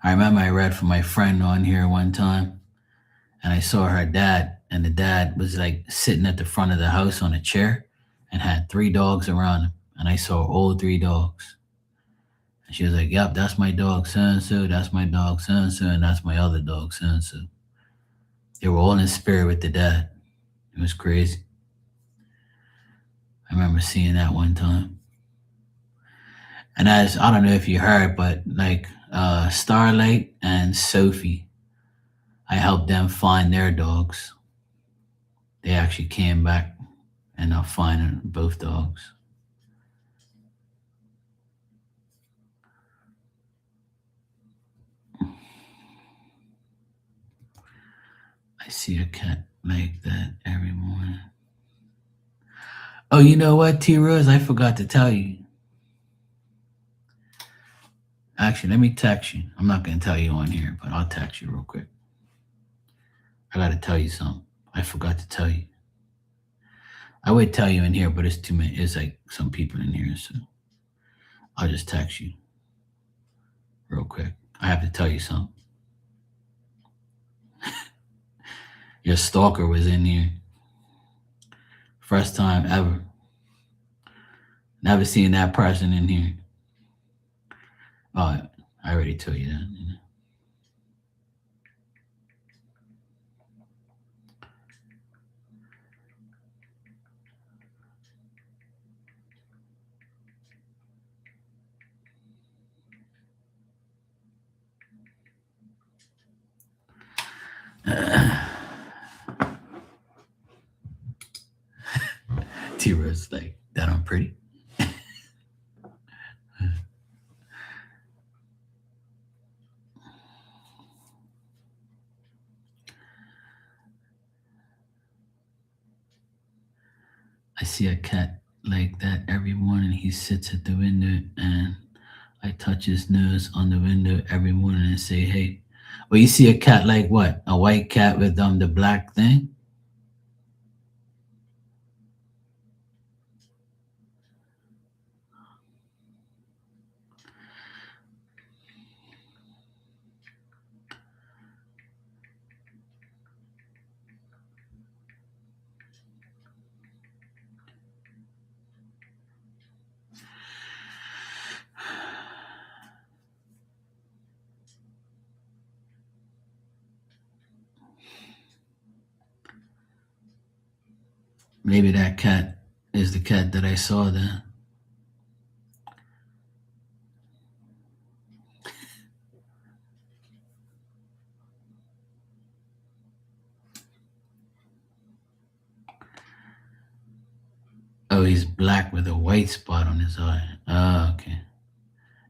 I remember I read from my friend on here one time, and I saw her dad, and the dad was like sitting at the front of the house on a chair and had three dogs around him. And I saw all three dogs. And she was like, yep, that's my dog, so and so, that's my dog, so and so, and that's my other dog, so and so. They were all in spirit with the dad. It was crazy. I remember seeing that one time. And as I don't know if you heard, but like Starlight and Sophie, I helped them find their dogs. They actually came back and are finding both dogs. I see a cat like that every morning. Oh, you know what, T Rose? I forgot to tell you. Actually, let me text you. I'm not going to tell you on here, but I'll text you real quick. I got to tell you something. I forgot to tell you. I would tell you in here, but it's too many. It's like some people in here, so I'll just text you real quick. I have to tell you something. Your stalker was in here. First time ever. Never seen that person in here. Oh, I already told you that. T Rose like that. I'm pretty. I see a cat like that every morning. He sits at the window and I touch his nose on the window every morning and say, hey. Well, you see a cat like what? A white cat with the black thing? Maybe that cat is the cat that I saw there. Oh, he's black with a white spot on his eye. Oh, okay.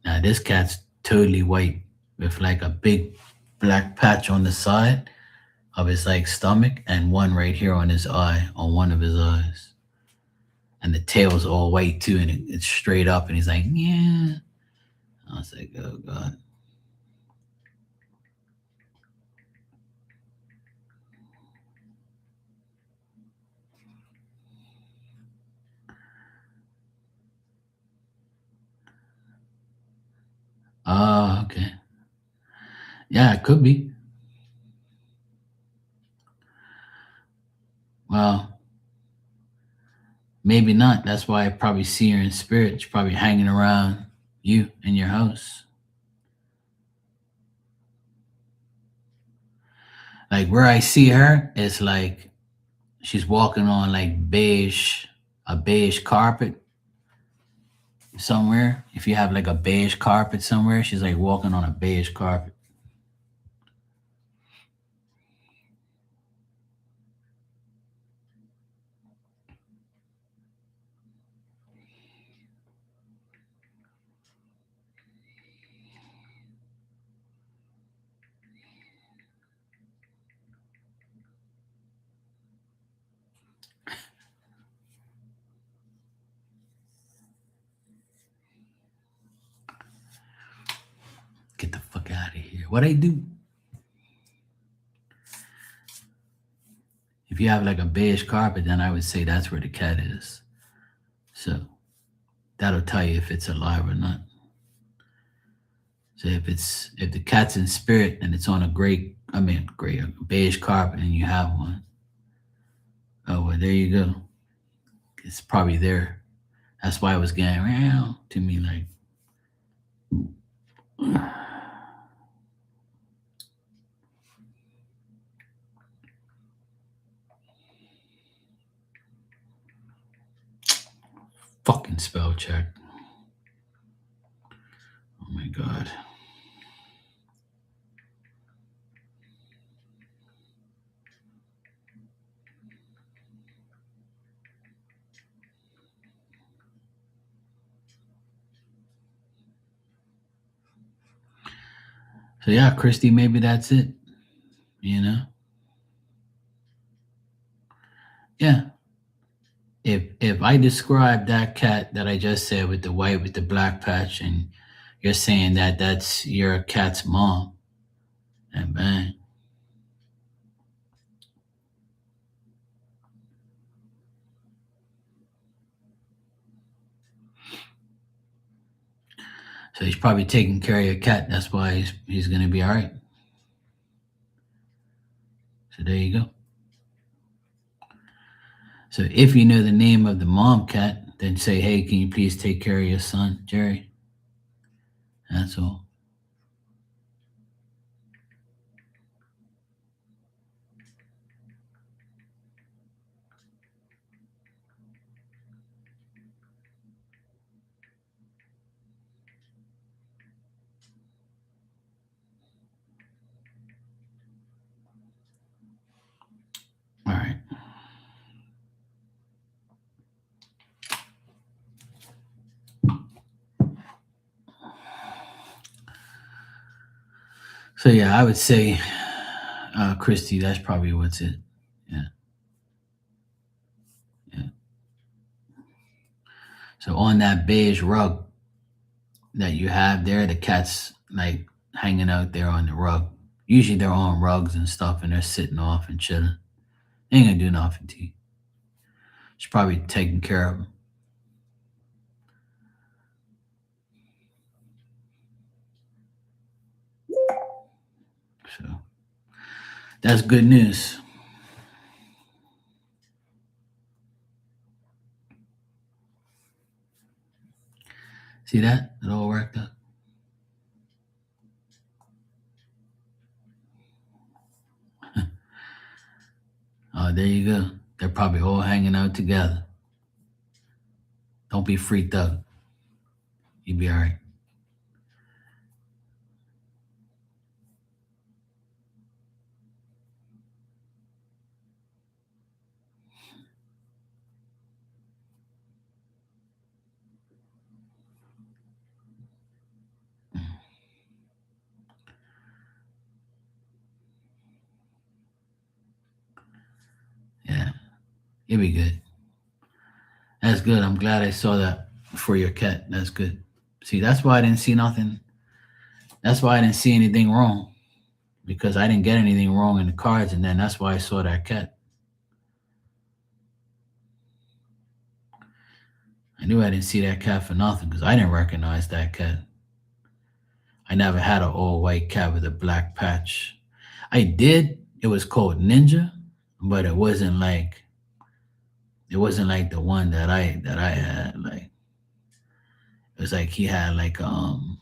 Now this cat's totally white with like a big black patch on the side of his like stomach and one right here on his eye, on one of his eyes. and the tail's all white too, and it's straight up, and he's like, yeah. I was like, oh god. Oh, okay. Yeah, it could be. Well, maybe not. That's why I probably see her in spirit. She's probably hanging around you in your house. Like where I see her, it's like she's walking on like a beige carpet somewhere. If you have like a beige carpet somewhere, she's like walking on a beige carpet. Get the fuck out of here. What I do? If you have like a beige carpet, then I would say that's where the cat is. So that'll tell you if it's alive or not. So if the cat's in spirit and it's on a a beige carpet and you have one, oh well, there you go. It's probably there. That's why it was getting around to me like, fucking spell check. Oh my god. So yeah, Christy, maybe that's it. You know? Yeah. If I describe that cat that I just said with the white with the black patch, and you're saying that that's your cat's mom, and bang. So he's probably taking care of your cat. That's why he's gonna be all right. So there you go. So if you know the name of the mom cat, then say, hey, can you please take care of your son, Jerry? That's all. All right. So yeah, I would say, Christy, that's probably what's it. Yeah, yeah. So on that beige rug that you have there, the cat's like hanging out there on the rug. Usually they're on rugs and stuff, and they're sitting off and chilling. They ain't gonna do nothing to you. She's probably taking care of them. So that's good news. See that? It all worked out. Oh, there you go. They're probably all hanging out together. Don't be freaked out. You'll be all right. Yeah, you'll be good. That's That's good. I'm glad I saw that for your cat. That's good. See, that's why I didn't see nothing. That's why I didn't see anything wrong because I didn't get anything wrong in the cards, and then that's why I saw that cat. I knew I didn't see that cat for nothing because I didn't recognize that cat. I never had an all white cat with a black patch. I did. It was called Ninja, but it wasn't like the one that I had. Like it was like he had like um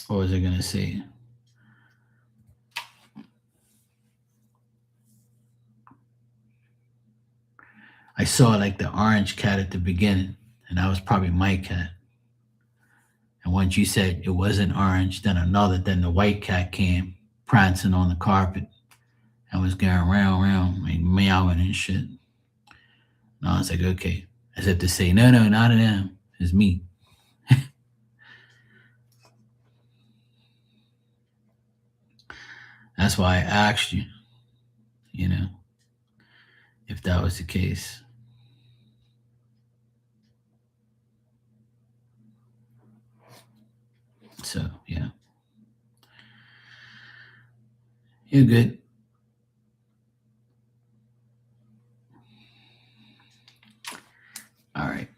what was I gonna say? I saw like the orange cat at the beginning, and that was probably my cat. And once you said it wasn't orange, then the white cat came prancing on the carpet and was going round, round, like meowing and shit. And I was like, okay. As if to say, no, no, not them. It's me. That's why I asked you, you know, if that was the case. So, yeah, you're good. All right.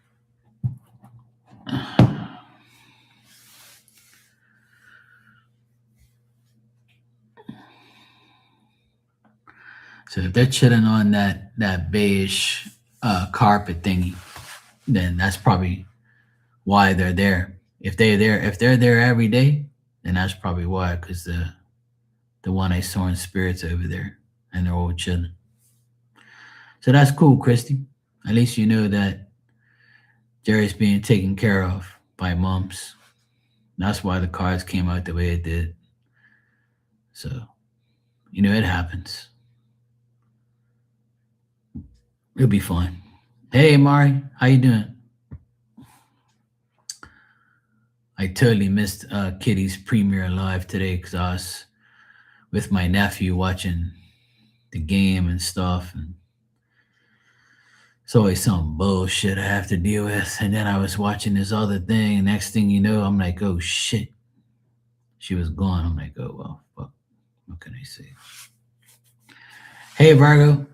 So if they're chilling on that beige carpet thingy, then that's probably why they're there. If they're there every day, then that's probably why. Because the one I saw in spirits over there, and they're all chilling. So that's cool, Christy. At least you know that Jerry's being taken care of by moms. That's why the cards came out the way it did. So it happens. It'll be fine. Hey, Mari, how you doing? I totally missed Kitty's premiere live today because I was with my nephew watching the game and stuff, and it's always some bullshit I have to deal with. And then I was watching this other thing. Next thing you know, I'm like, oh shit, she was gone. I'm like, oh well, fuck. What can I say? Hey, Virgo.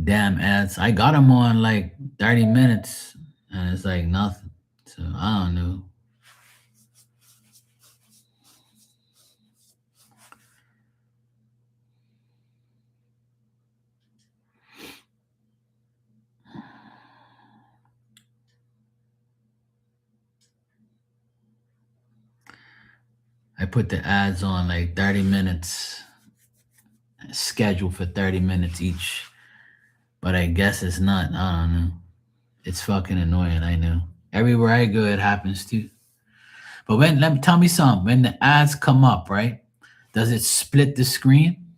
Damn ads. I got them on like 30 minutes, and it's like nothing. So I don't know. I put the ads on like 30 minutes, scheduled for 30 minutes each. But I guess it's not. I don't know. It's fucking annoying, I know. Everywhere I go, it happens too. But let me tell me something. When the ads come up, right? Does it split the screen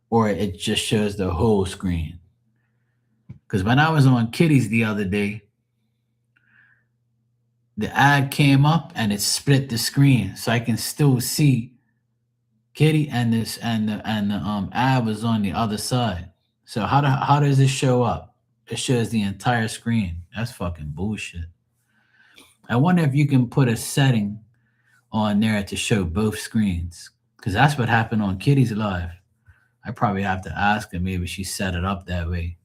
or it just shows the whole screen? Because when I was on Kitties the other day, the ad came up and it split the screen, so I can still see Kitty and this and the ad was on the other side. So how does it show up? It shows the entire screen. That's fucking bullshit. I wonder if you can put a setting on there to show both screens, because that's what happened on Kitty's live. I probably have to ask her. Maybe she set it up that way.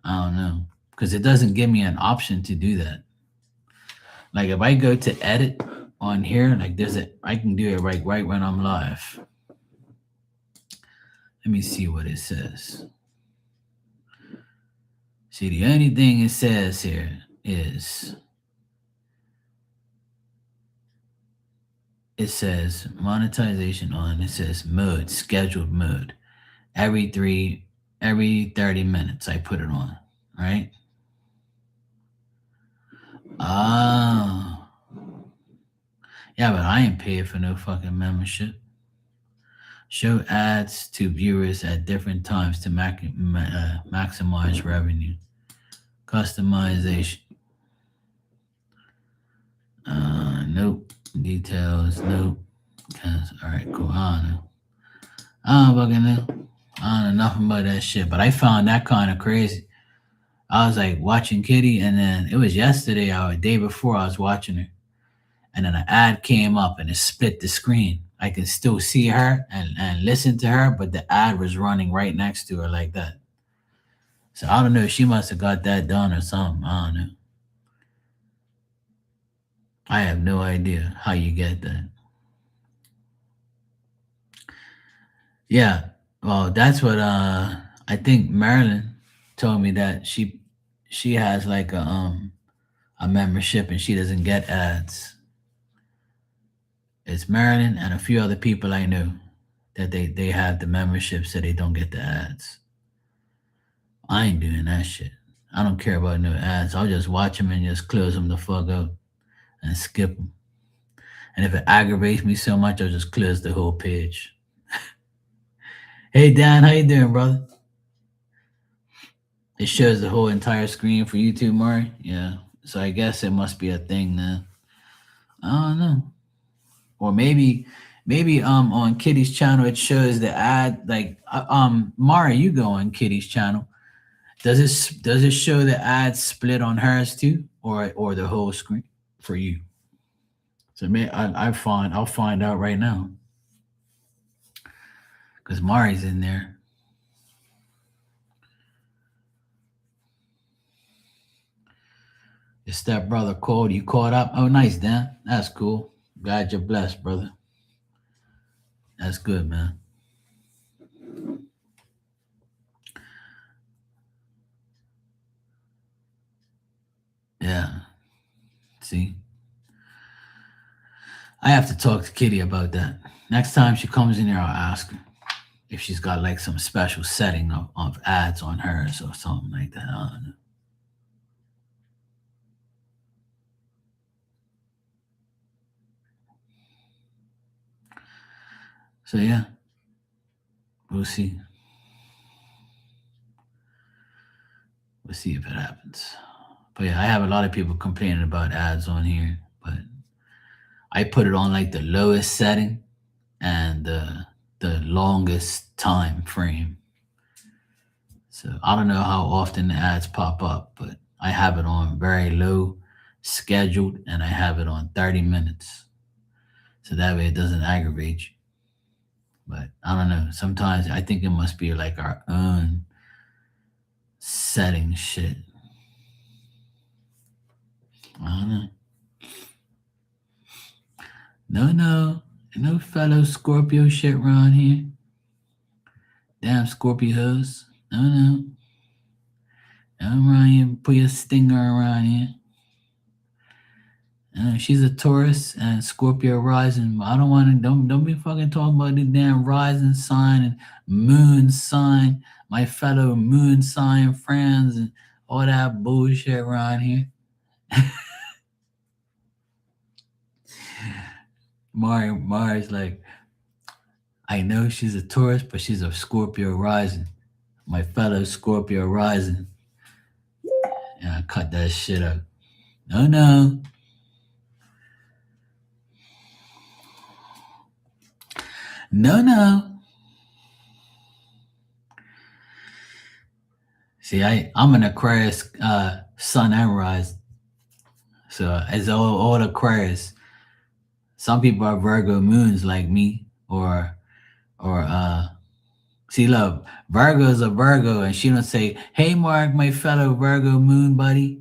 I don't know, because it doesn't give me an option to do that. Like if I go to edit on here, like I can do it right when I'm live. Let me see what it says. See, the only thing it says here is it says monetization on. It says mode, scheduled mode. Every 30 minutes I put it on, right? Oh. Yeah, but I ain't paying for no fucking membership. Show ads to viewers at different times to maximize revenue. Customization. Nope. Details, nope. All right, cool. I don't know. I don't fucking know. I don't know nothing about that shit, but I found that kind of crazy. I was like watching Kitty, and then it was yesterday or the day before I was watching her, and then an ad came up and it split the screen. I can still see her and listen to her, but the ad was running right next to her like that. So I don't know. She must have got that done or something. I don't know. I have no idea how you get that. Yeah. Well, that's what I think Marilyn told me that she has like a membership and she doesn't get ads. It's Marilyn and a few other people I know that they have the membership so they don't get the ads. I ain't doing that shit. I don't care about no ads. I'll just watch them and just close them the fuck out and skip them. And if it aggravates me so much, I'll just close the whole page. Hey Dan, how you doing, brother? It shows the whole entire screen for you too, Maury. Yeah. So I guess it must be a thing then. I don't know. Or maybe on Kitty's channel it shows the ad like Mari, you go on Kitty's channel. Does it show the ad split on hers too, or the whole screen for you? So I'll find out right now because Mari's in there. Your stepbrother called you caught up. Oh, nice, Dan. That's cool. Glad you're blessed, brother. That's good, man. Yeah. See, I have to talk to Kitty about that. Next time she comes in here, I'll ask her if she's got like some special setting of ads on hers or something like that. I don't know. So yeah, we'll see. We'll see if it happens. But yeah, I have a lot of people complaining about ads on here, but I put it on like the lowest setting and the longest time frame. So I don't know how often the ads pop up, but I have it on very low scheduled and I have it on 30 minutes. So that way it doesn't aggravate you. But I don't know. Sometimes I think it must be like our own setting shit. I don't know. No fellow Scorpio shit around here. Damn Scorpios. No. I'm around here. Put your stinger around here. She's a Taurus and Scorpio rising. I don't want to. Don't be fucking talking about the damn rising sign and moon sign. My fellow moon sign friends and all that bullshit around here. Mari's like, I know she's a Taurus, but she's a Scorpio rising. My fellow Scorpio rising. And I cut that shit up. No. No. See, I'm an Aquarius sun and rise. So as all Aquarius, some people are Virgo moons like me, or see, love Virgo's a Virgo, and she don't say, "Hey, Mark, my fellow Virgo moon buddy."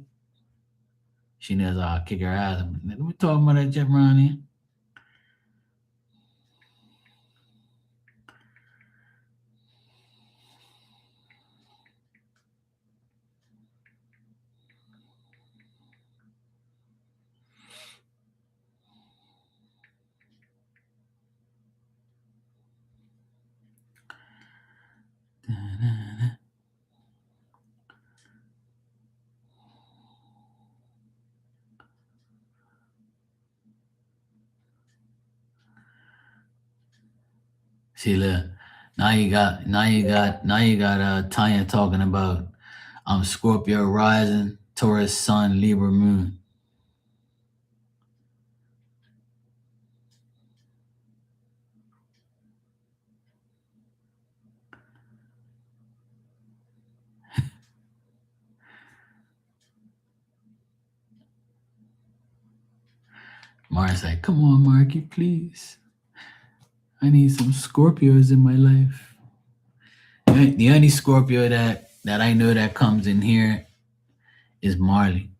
She knows I'll kick her ass. We talking about that Jeff around here. See, look, now you got Tanya talking about Scorpio rising, Taurus sun, Libra moon. Mark's like, come on, Marky, please. I need some Scorpios in my life. The only Scorpio that I know that comes in here is Marley.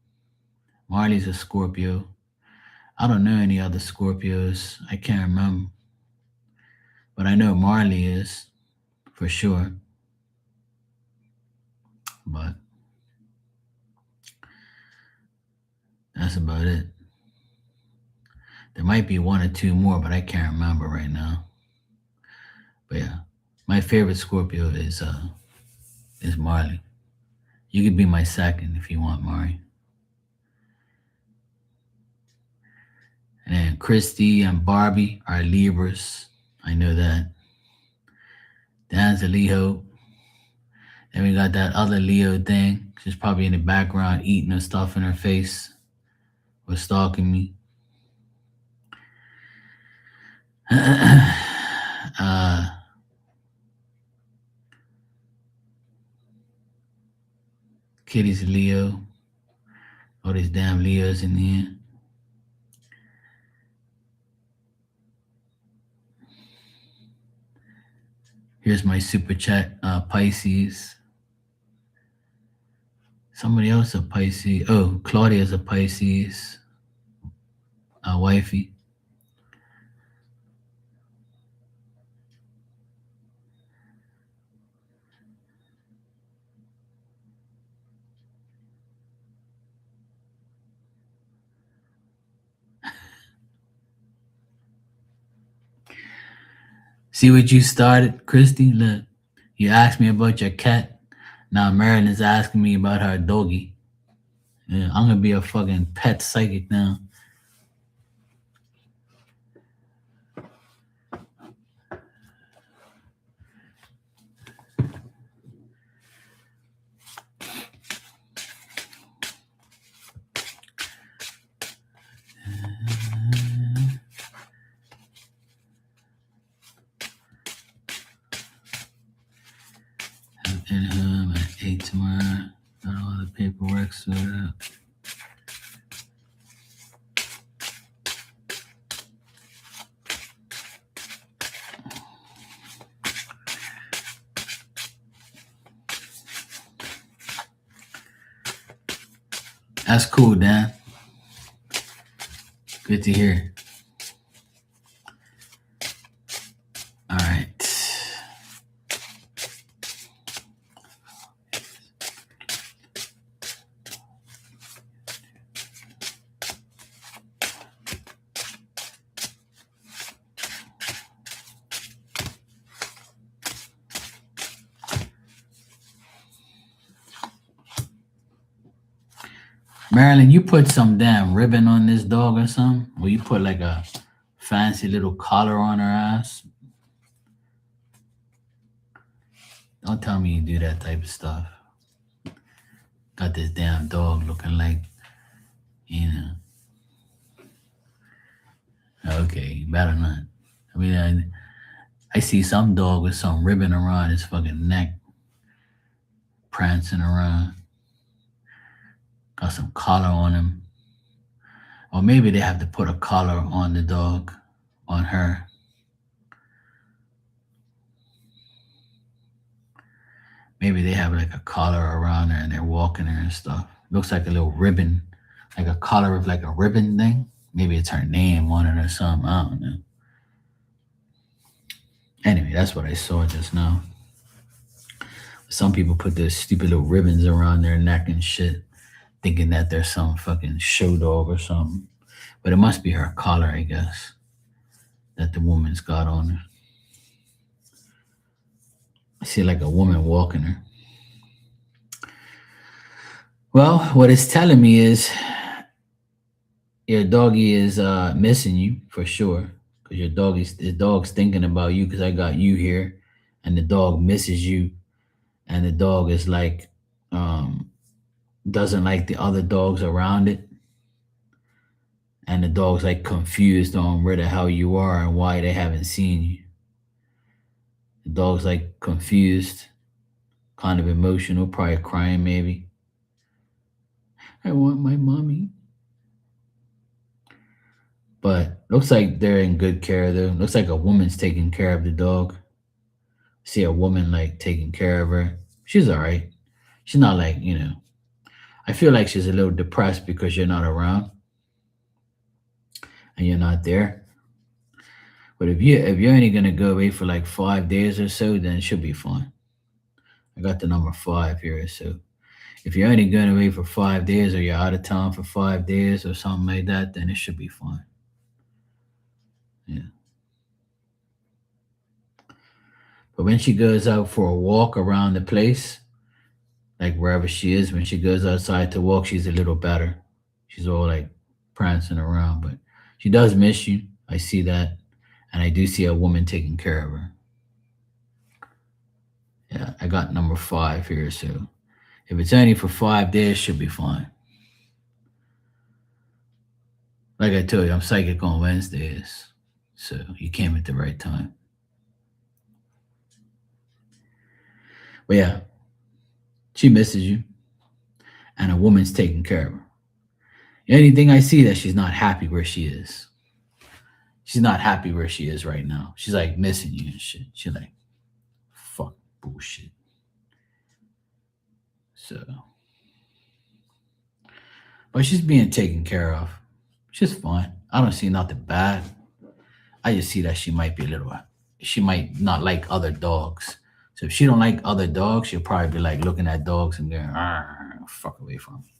Marley's a Scorpio. I don't know any other Scorpios. I can't remember. But I know Marley is for sure. But that's about it. There might be one or two more, but I can't remember right now. But yeah, my favorite Scorpio is Marley. You could be my second if you want, Mari. And then Christy and Barbie are Libras. I know that. Dan's a Leo. Then we got that other Leo thing. She's probably in the background eating her stuff in her face or stalking me. Kitty's a Leo. All these damn Leos in here. Here's my super chat, Pisces. Somebody else a Pisces. Oh, Claudia's a Pisces. Wifey. See what you started, Christy? Look, you asked me about your cat. Now Marilyn's asking me about her doggy. Yeah, I'm gonna be a fucking pet psychic now. And home at 8 tomorrow. Got all the paperwork sorted out. That's cool, Dan. Good to hear. All right. Marilyn, you put some damn ribbon on this dog or something? Or you put like a fancy little collar on her ass? Don't tell me you do that type of stuff. Got this damn dog looking like, you know. Okay, better not. I mean, I see some dog with some ribbon around his fucking neck, prancing around. Got some collar on him. Or maybe they have to put a collar on the dog, on her. Maybe they have like a collar around her and they're walking her and stuff. Looks like a little ribbon, like a collar of like a ribbon thing. Maybe it's her name on it or something. I don't know. Anyway, that's what I saw just now. Some people put those stupid little ribbons around their neck and shit, thinking that they're some fucking show dog or something. But it must be her collar, I guess, that the woman's got on her. I see like a woman walking her. Well, what it's telling me is your doggy is missing you for sure. Because the dog's thinking about you because I got you here. And the dog misses you. And the dog is like, doesn't like the other dogs around it. And the dog's like confused on where the hell you are and why they haven't seen you. The dog's like confused, kind of emotional, probably crying maybe. I want my mommy. But looks like they're in good care though. Looks like a woman's taking care of the dog. See a woman like taking care of her. She's all right. She's not like, I feel like she's a little depressed because you're not around and you're not there. But if you're only gonna go away for like 5 days or so, then it should be fine. I got the number five here. So if you're only going away for 5 days or you're out of town for 5 days or something like that, then it should be fine. Yeah. But when she goes out for a walk around the place, like wherever she is, when she goes outside to walk, she's a little better. She's all like prancing around, but she does miss you. I see that. And I do see a woman taking care of her. Yeah, I got number five here. So if it's only for 5 days, should be fine. Like I told you, I'm psychic on Wednesdays. So you came at the right time. But yeah, she misses you, and a woman's taking care of her. Anything I see that she's not happy where she is. She's not happy where she is right now. She's like missing you and shit. She's like, fuck bullshit. So, but she's being taken care of. She's fine. I don't see nothing bad. I just see that she might be a little. She might not like other dogs. So if she don't like other dogs, she'll probably be like looking at dogs and going, fuck away from me.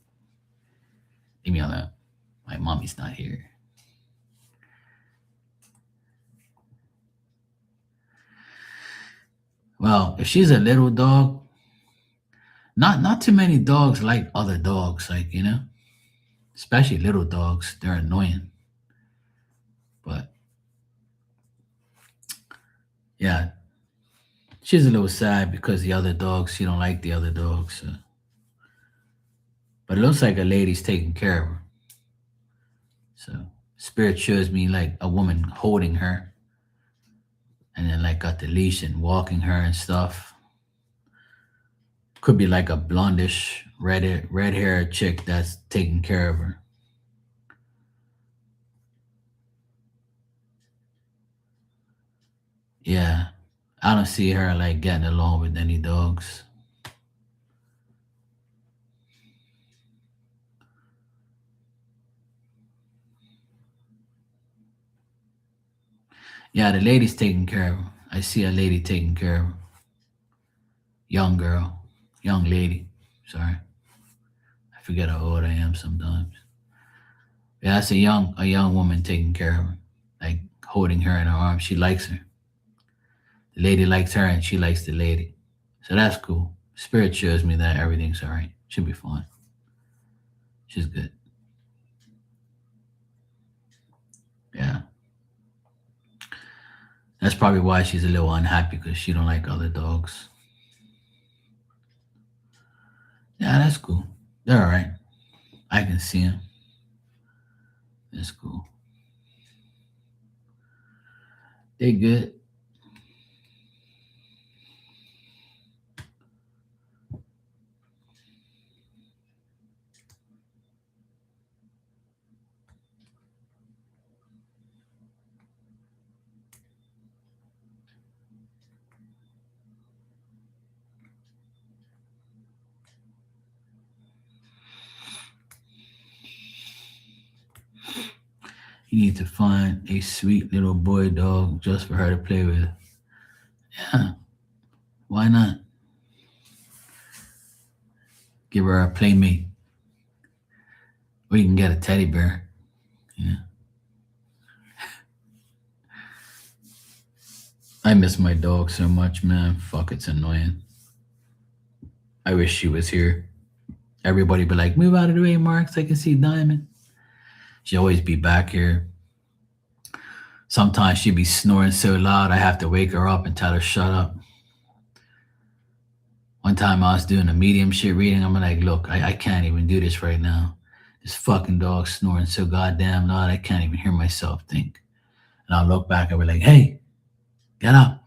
Leave me alone. My mommy's not here. Well, if she's a little dog, not too many dogs like other dogs, like especially little dogs. They're annoying. But yeah, she's a little sad because the other dogs, she don't like the other dogs. So. But it looks like a lady's taking care of her. So spirit shows me like a woman holding her and then like got the leash and walking her and stuff. Could be like a blondish red haired chick that's taking care of her. Yeah. I don't see her like getting along with any dogs. Yeah, the lady's taking care of her. I see a lady taking care of her. Young girl. Young lady. Sorry. I forget how old I am sometimes. Yeah, that's a young woman taking care of her. Like holding her in her arms. She likes her. The lady likes her and she likes the lady. So that's cool. Spirit shows me that everything's all right. Should be fine. She's good. Yeah. That's probably why she's a little unhappy because she don't like other dogs. Yeah, that's cool. They're all right. I can see them. That's cool. They good. You need to find a sweet little boy dog just for her to play with. Yeah, why not? Give her a playmate. Or you can get a teddy bear. Yeah. I miss my dog so much, man. Fuck, it's annoying. I wish she was here. Everybody be like, move out of the way, Mark, so I can see Diamond. She always be back here. Sometimes she be snoring so loud I have to wake her up and tell her shut up. One time I was doing a medium shit reading. I'm like, look, I can't even do this right now. This fucking dog snoring so goddamn loud I can't even hear myself think. And I'll look back and be like, hey, get up.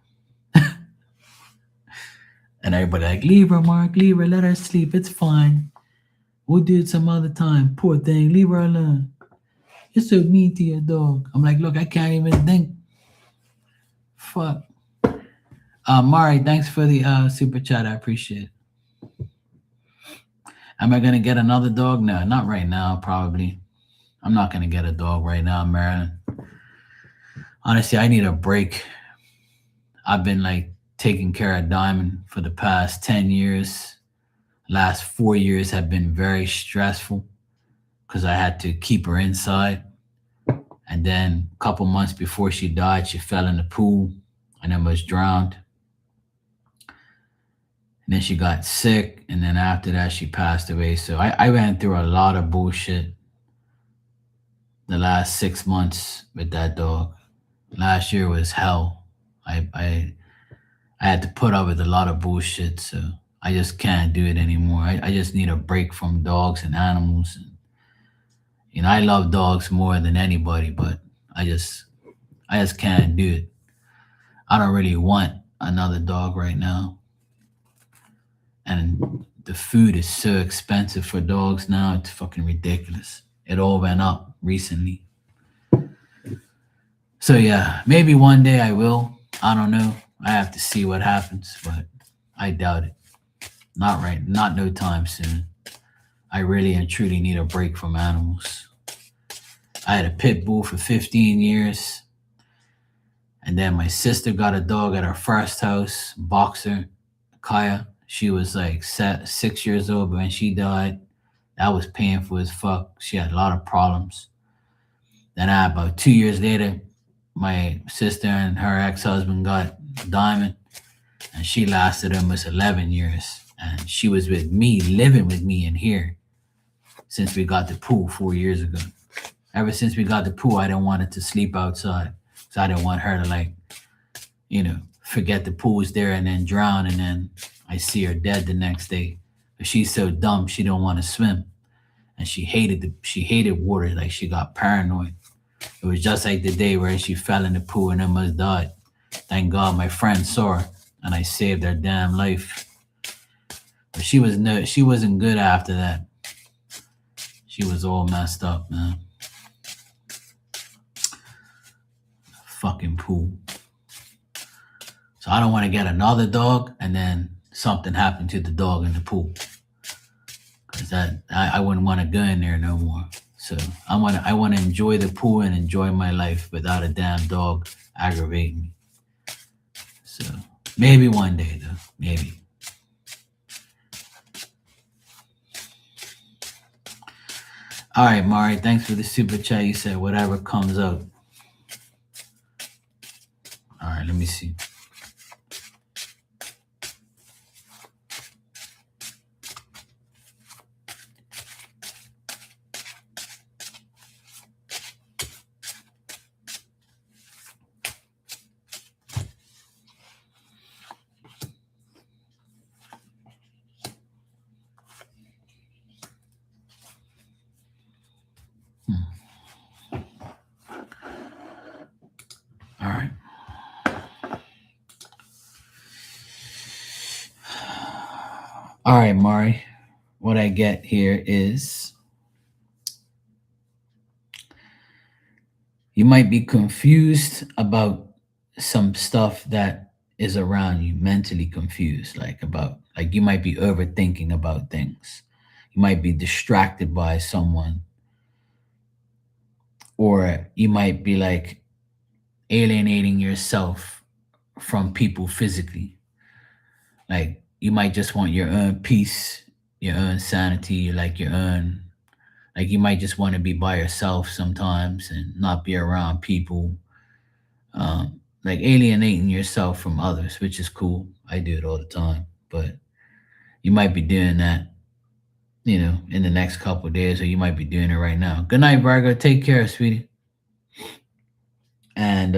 And everybody like, leave her, Mark, leave her, let her sleep. It's fine. We'll do it some other time. Poor thing, leave her alone. You're so mean to your dog. I'm like, look, I can't even think. Fuck. Mari, thanks for the super chat. I appreciate it. Am I gonna get another dog? No, not right now. Probably. I'm not gonna get a dog right now, Marilyn. Honestly, I need a break. I've been like taking care of Diamond for the past 10 years. Last 4 years have been very stressful because I had to keep her inside. And then a couple months before she died, she fell in the pool and then was drowned. And then she got sick, and then after that, she passed away. So I went through a lot of bullshit the last 6 months with that dog. Last year was hell. I had to put up with a lot of bullshit, so I just can't do it anymore. I just need a break from dogs and animals. And, I love dogs more than anybody, but I just I just can't do it. I don't really want another dog right now. And the food is so expensive for dogs now. It's fucking ridiculous. It all went up recently. So yeah, maybe one day I will. I don't know. I have to see what happens, but I doubt it. Not right. Not no time soon. I really and truly need a break from animals. I had a pit bull for 15 years. And then my sister got a dog at our first house, Boxer, Kaya. She was like 6 years old, but when she died, that was painful as fuck. She had a lot of problems. Then about 2 years later, my sister and her ex-husband got Diamond, and she lasted almost 11 years. And she was with me, living with me in here since we got the pool 4 years ago. Ever since we got the pool, I didn't want it to sleep outside. So I didn't want her to forget the pool was there and then drown, and then I see her dead the next day. But she's so dumb, she don't want to swim. And she hated water, like she got paranoid. It was just like the day where she fell in the pool and almost died. Thank God my friend saw her and I saved her damn life. But she wasn't good after that. She was all messed up, man. Fucking pool. So I don't want to get another dog and then something happened to the dog in the pool. Cause I wouldn't want to go in there no more. So I want to enjoy the pool and enjoy my life without a damn dog aggravating me. So maybe one day though, maybe. All right, Mari, thanks for the super chat. You said whatever comes up. All right, let me see. All right. All right, Mari. What I get here is you might be confused about some stuff that is around you, mentally confused, like you might be overthinking about things. You might be distracted by someone, or you might be like alienating yourself from people physically. Like you might just want your own peace, your own sanity, like your own, like you might just want to be by yourself sometimes and not be around people. Like alienating yourself from others, which is cool. I do it all the time, but you might be doing that, in the next couple of days, or you might be doing it right now. Good night, Virgo. Take care, sweetie. And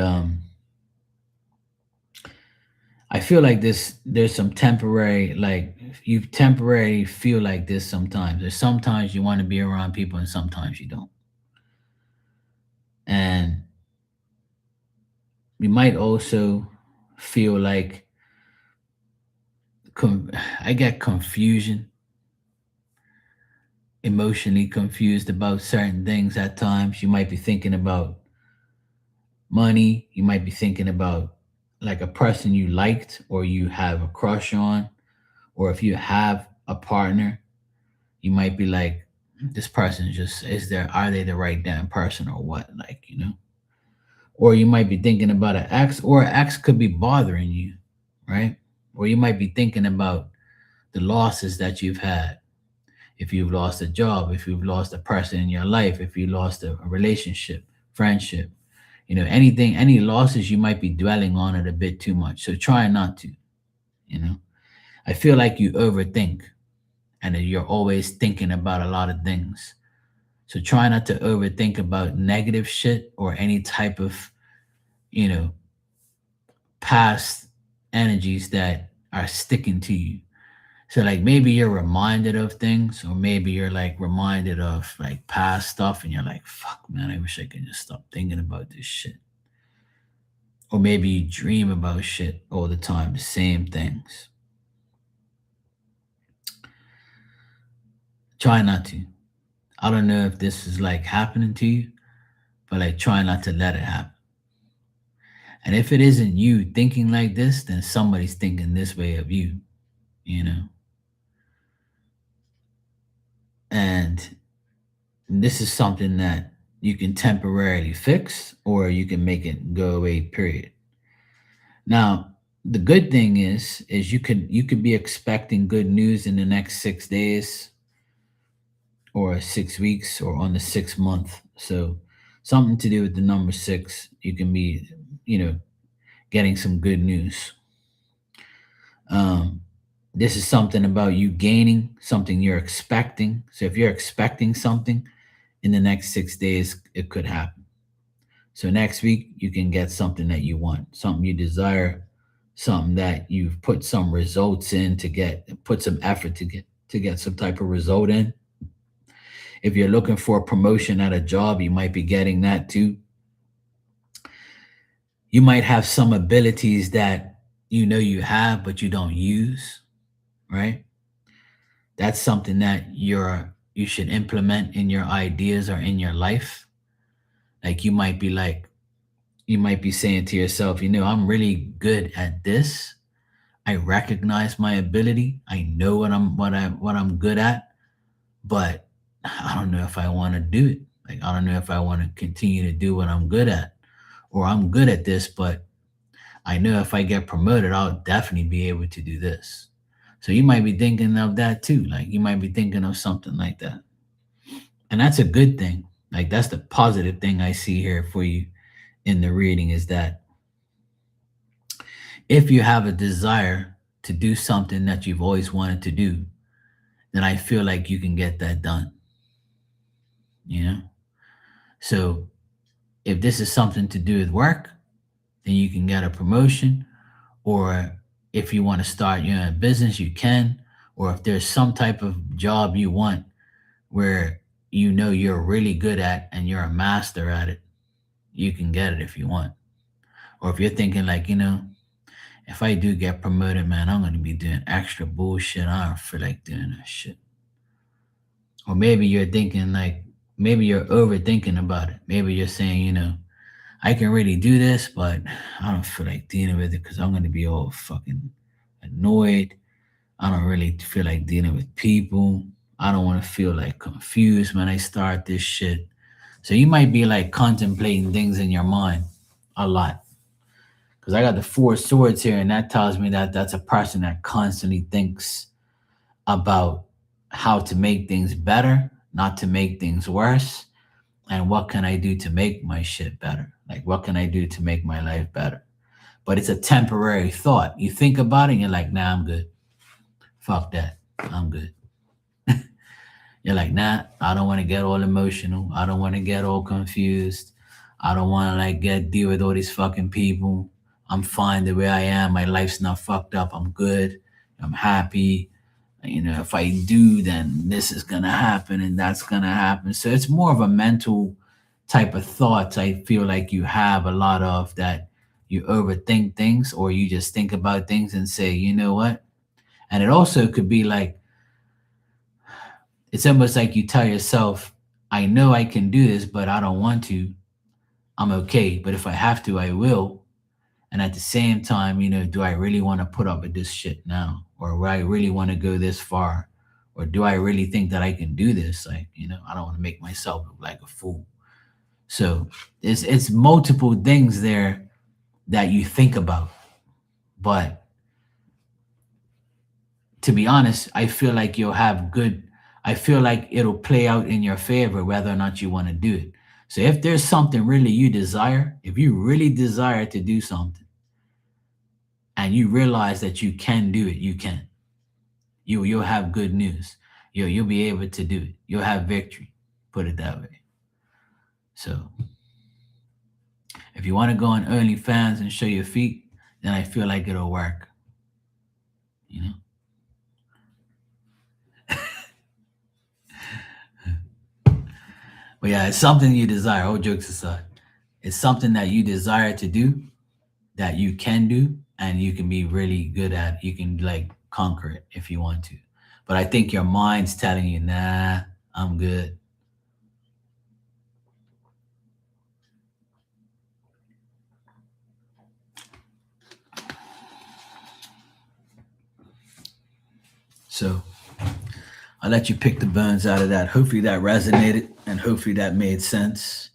I feel like there's some temporary, like you temporarily feel like this sometimes. There's sometimes you want to be around people and sometimes you don't. And you might also feel like I get confusion emotionally confused about certain things at times. You might be thinking about money. You might be thinking about like a person you liked or you have a crush on, or if you have a partner, you might be like, this person just is there. Are they the right damn person or what? Like, or you might be thinking about an ex, or an ex could be bothering you, right? Or you might be thinking about the losses that you've had. If you've lost a job, if you've lost a person in your life, if you lost a relationship, friendship, anything, any losses, you might be dwelling on it a bit too much. So try not to, you know. I feel like you overthink and that you're always thinking about a lot of things. So try not to overthink about negative shit or any type of, you know, past energies that are sticking to you. So like maybe you're reminded of things, or maybe you're like reminded of like past stuff and you're like, fuck man, I wish I could just stop thinking about this shit. Or maybe you dream about shit all the time, the same things. Try not to. I don't know if this is like happening to you, but like try not to let it happen. And if it isn't you thinking like this, then somebody's thinking this way of you, you know? And this is something that you can temporarily fix or you can make it go away, period. Now, the good thing is you could be expecting good news in the next 6 days or 6 weeks or on the 6 month. So something to do with the number six, you can be, you know, getting some good news. Um, this is something about you gaining something you're expecting. So if you're expecting something in the next 6 days, it could happen. So next week you can get something that you want, something you desire, something that you've put some results in to get, put some effort to get some type of result in. If you're looking for a promotion at a job, you might be getting that too. You might have some abilities that you have but you don't use, right? That's something that you should implement in your ideas or in your life. Like you might be saying to yourself, I'm really good at this. I recognize my ability. I know what I'm good at, but I don't know if I want to do it. Like I don't know if I want to continue to do what I'm good at. Or I'm good at this, but I know if I get promoted, I'll definitely be able to do this. So you might be thinking of that too. Like you might be thinking of something like that. And that's a good thing. Like that's the positive thing I see here for you in the reading is that if you have a desire to do something that you've always wanted to do, then I feel like you can get that done, you know? So if this is something to do with work, then you can get a promotion. Or if you want to start your own business, you can. Or if there's some type of job you want where you're really good at and you're a master at it, you can get it if you want. Or if you're thinking like, if I do get promoted, man, I'm gonna be doing extra bullshit. I don't feel like doing that shit. Or maybe you're thinking like, maybe you're overthinking about it. Maybe you're saying, I can really do this, but I don't feel like dealing with it because I'm gonna be all fucking annoyed. I don't really feel like dealing with people. I don't want to feel like confused when I start this shit. So you might be like contemplating things in your mind a lot. Because I got the four swords here, and that tells me that that's a person that constantly thinks about how to make things better, not to make things worse, and what can I do to make my shit better? Like, what can I do to make my life better? But it's a temporary thought. You think about it, and you're like, nah, I'm good. Fuck that. I'm good. You're like, nah, I don't want to get all emotional. I don't want to get all confused. I don't want to like get deal with all these fucking people. I'm fine the way I am. My life's not fucked up. I'm good. I'm happy. If I do, then this is gonna happen and that's gonna happen. So it's more of a mental type of thoughts I feel like you have a lot of that you overthink things or you just think about things and say, you know what? And it also could be like It's almost like you tell yourself, I know I can do this, but I don't want to. I'm okay. But if I have to, I will. And at the same time, do I really want to put up with this shit now? Or do I really want to go this far? Or do I really think that I can do this? Like, I don't want to make myself look like a fool. So it's multiple things there that you think about. But to be honest, I feel like it'll play out in your favor whether or not you want to do it. So if there's something really you desire, if you really desire to do something and you realize that you can do it, you can. You'll have good news. You'll be able to do it. You'll have victory. Put it that way. So if you want to go on OnlyFans and show your feet, then I feel like it'll work. You know? But yeah, it's something you desire. All jokes aside, it's something that you desire to do, that you can do, and you can be really good at. You can like conquer it if you want to. But I think your mind's telling you, nah, I'm good. So I'll let you pick the bones out of that. Hopefully that resonated and hopefully that made sense.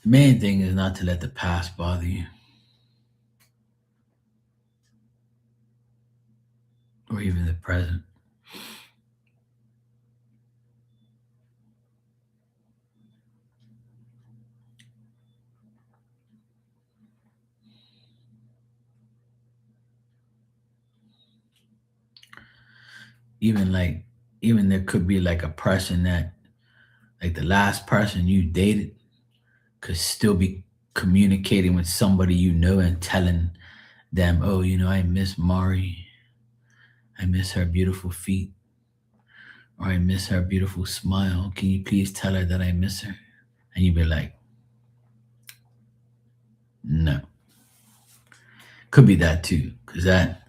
The main thing is not to let the past bother you or even the present. Even like, even there could be like a person that, like the last person you dated, could still be communicating with somebody and telling them, oh, I miss Mari. I miss her beautiful feet. Or I miss her beautiful smile. Can you please tell her that I miss her? And you'd be like, no. Could be that too. Because that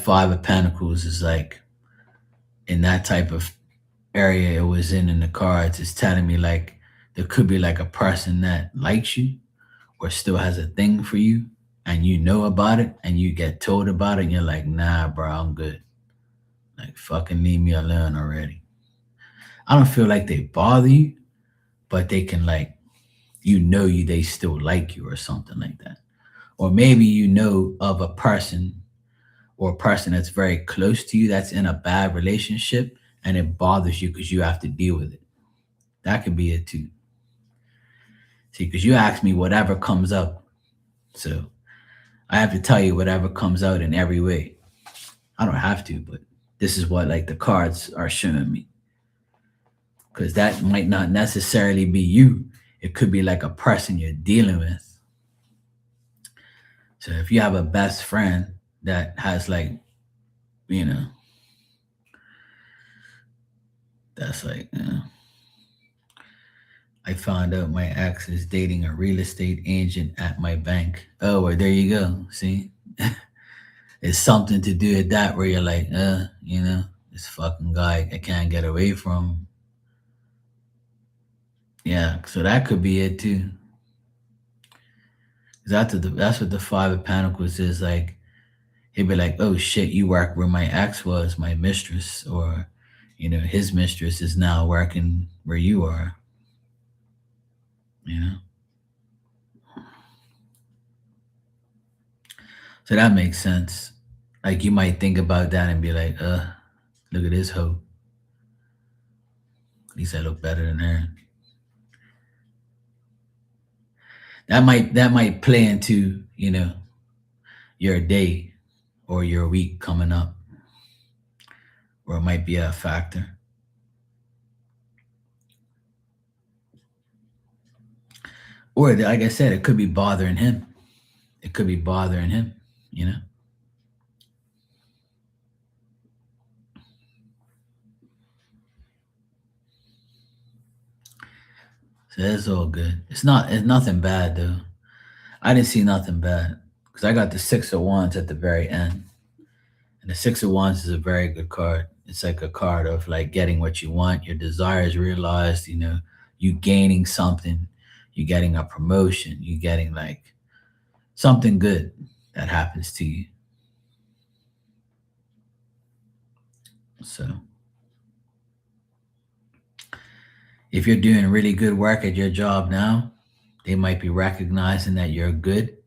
Five of Pentacles is like, in that type of area it was in the cards, it's telling me like there could be like a person that likes you or still has a thing for you, and you know about it and you get told about it and you're like, nah, bro, I'm good. Like, fucking leave me alone already. I don't feel like they bother you, but they can like, they still like you or something like that. Or maybe of a person or a person that's very close to you that's in a bad relationship and it bothers you because you have to deal with it. That could be it too. See, because you asked me whatever comes up. So I have to tell you whatever comes out in every way. I don't have to, but this is what like the cards are showing me. Because that might not necessarily be you. It could be like a person you're dealing with. So if you have a best friend that has like, you know, that's like, I found out my ex is dating a real estate agent at my bank. Oh, well, there you go. See? It's something to do with that where you're like, this fucking guy, I can't get away from. Yeah, so that could be it too. That's what the Five of Pentacles is like. He'd be like, oh shit, you work where my ex was, my mistress, or his mistress is now working where you are. You know? So that makes sense. Like you might think about that and be like, look at this hoe. At least I look better than her. That might play into, your day or your week coming up. or it might be a factor. Or like I said, it could be bothering him. It could be bothering him, you know? So it's all good. It's nothing bad though. I didn't see nothing bad. Because I got the six of wands at the very end. And the six of wands is a very good card. It's like a card of like getting what you want, your desires realized, you gaining something, you getting a promotion, you getting like something good that happens to you. So if you're doing really good work at your job now, they might be recognizing that you're good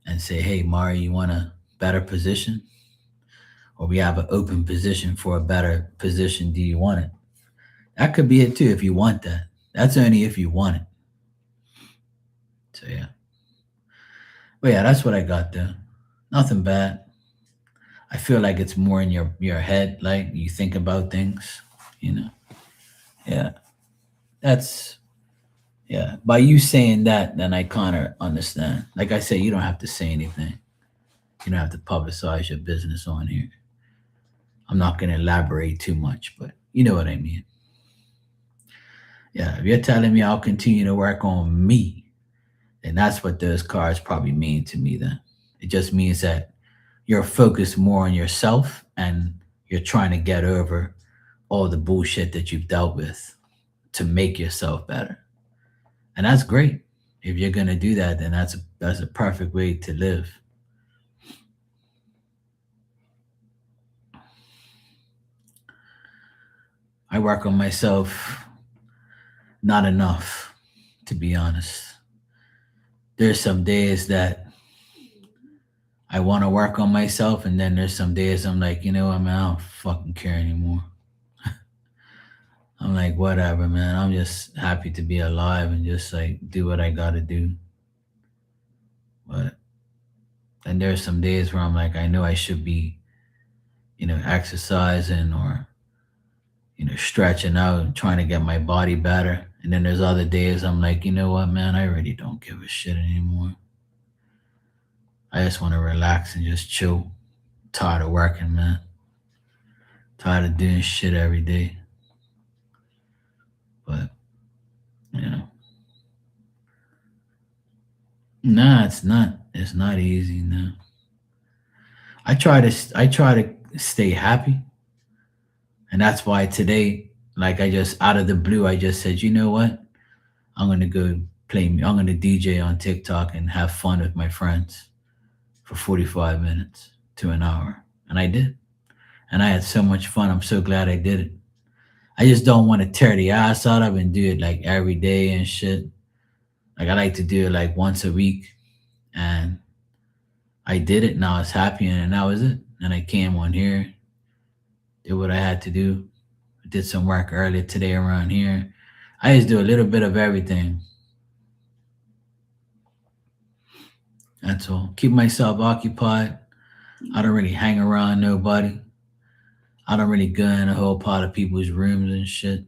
and say, hey, Mari, you want a better position? Or we have an open position for a better position. Do you want it? That could be it too if you want that. That's only if you want it. So yeah. But yeah, that's what I got there. Nothing bad. I feel like it's more in your head, like you think about things, you know. Yeah. That's yeah. By you saying that, then I kind of understand. Like I said, you don't have to say anything. You don't have to publicize your business on here. I'm not going to elaborate too much, but you know what I mean. Yeah, if you're telling me I'll continue to work on me, then that's what those cards probably mean to me. Then it just means that you're focused more on yourself and you're trying to get over all the bullshit that you've dealt with to make yourself better. And that's great. If you're gonna do that, then that's a perfect way to live. I work on myself not enough, to be honest. There's some days that I want to work on myself, and then there's some days I'm like, you know what, man, I don't fucking care anymore. I'm like, whatever, man. I'm just happy to be alive and just like do what I gotta do. But and there's some days where I'm like, I know I should be, exercising or stretching out and trying to get my body better. And then there's other days I'm like, you know what, man, I really don't give a shit anymore. I just want to relax and just chill. Tired of working, man. Tired of doing shit every day. But you know, nah, it's not. It's not easy. No, I try to stay happy, and that's why today, like I just out of the blue, I just said, you know what, I'm gonna go play. I'm gonna DJ on TikTok and have fun with my friends for 45 minutes to an hour, and I did, and I had so much fun. I'm so glad I did it. I just don't want to tear the ass out of it and do it like every day and shit. Like I like to do it like once a week, and I did it. Now it's happy, and that was it. And I came on here, did what I had to do. Did some work earlier today around here. I just do a little bit of everything. That's all. Keep myself occupied. I don't really hang around nobody. I don't really go in a whole pot of people's rooms and shit.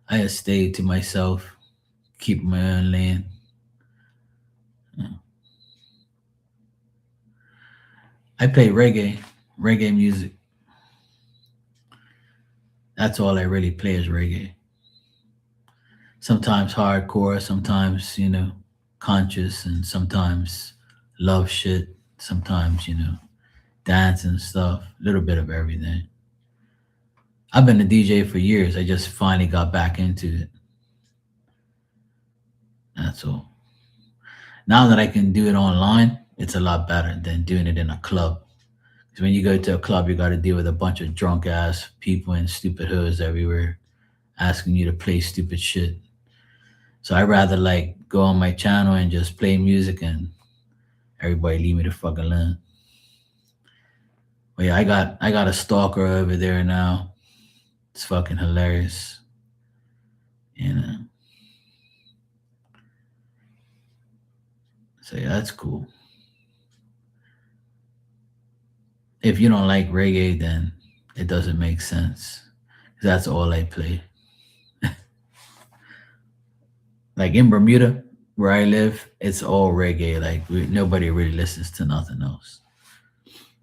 I just stay to myself, keep my own lane. Yeah. I play reggae music. That's all I really play is reggae. Sometimes hardcore, sometimes, conscious, and sometimes love shit, sometimes, dance and stuff, a little bit of everything. I've been a DJ for years. I just finally got back into it. That's all. Now that I can do it online, it's a lot better than doing it in a club. Because when you go to a club, you got to deal with a bunch of drunk ass people and stupid hoods everywhere asking you to play stupid shit. So I rather like go on my channel and just play music and everybody leave me the fuck alone. But yeah, I got a stalker over there now. It's fucking hilarious. You know. So yeah, that's cool. If you don't like reggae, then it doesn't make sense. That's all I play. Like in Bermuda, where I live, it's all reggae. Like nobody really listens to nothing else.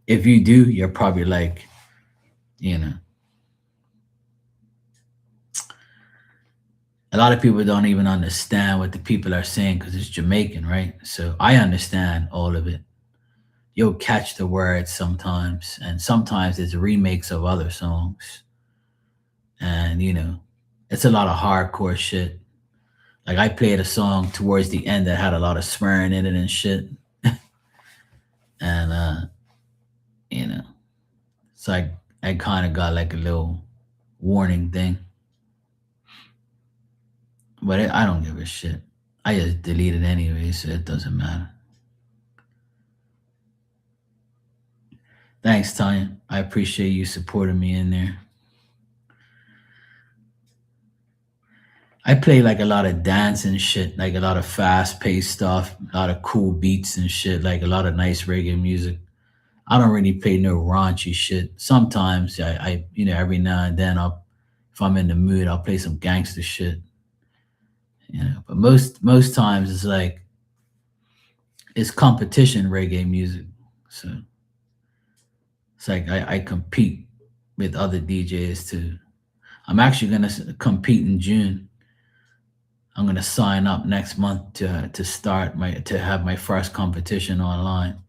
If you do, you're probably like, you know, a lot of people don't even understand what the people are saying because it's Jamaican, right? So I understand all of it. You'll catch the words sometimes, and sometimes it's remakes of other songs. And, it's a lot of hardcore shit. Like I played a song towards the end that had a lot of swearing in it and shit. And, you know, it's like I kind of got like a little warning thing. But I don't give a shit. I just delete it anyway, so it doesn't matter. Thanks, Tanya. I appreciate you supporting me in there. I play like a lot of dance and shit, like a lot of fast paced stuff, a lot of cool beats and shit, like a lot of nice reggae music. I don't really play no raunchy shit. Sometimes every now and then if I'm in the mood, I'll play some gangster shit. But most times it's competition reggae music. So it's like I compete with other DJs too. I'm actually gonna compete in June. I'm gonna sign up next month to have my first competition online.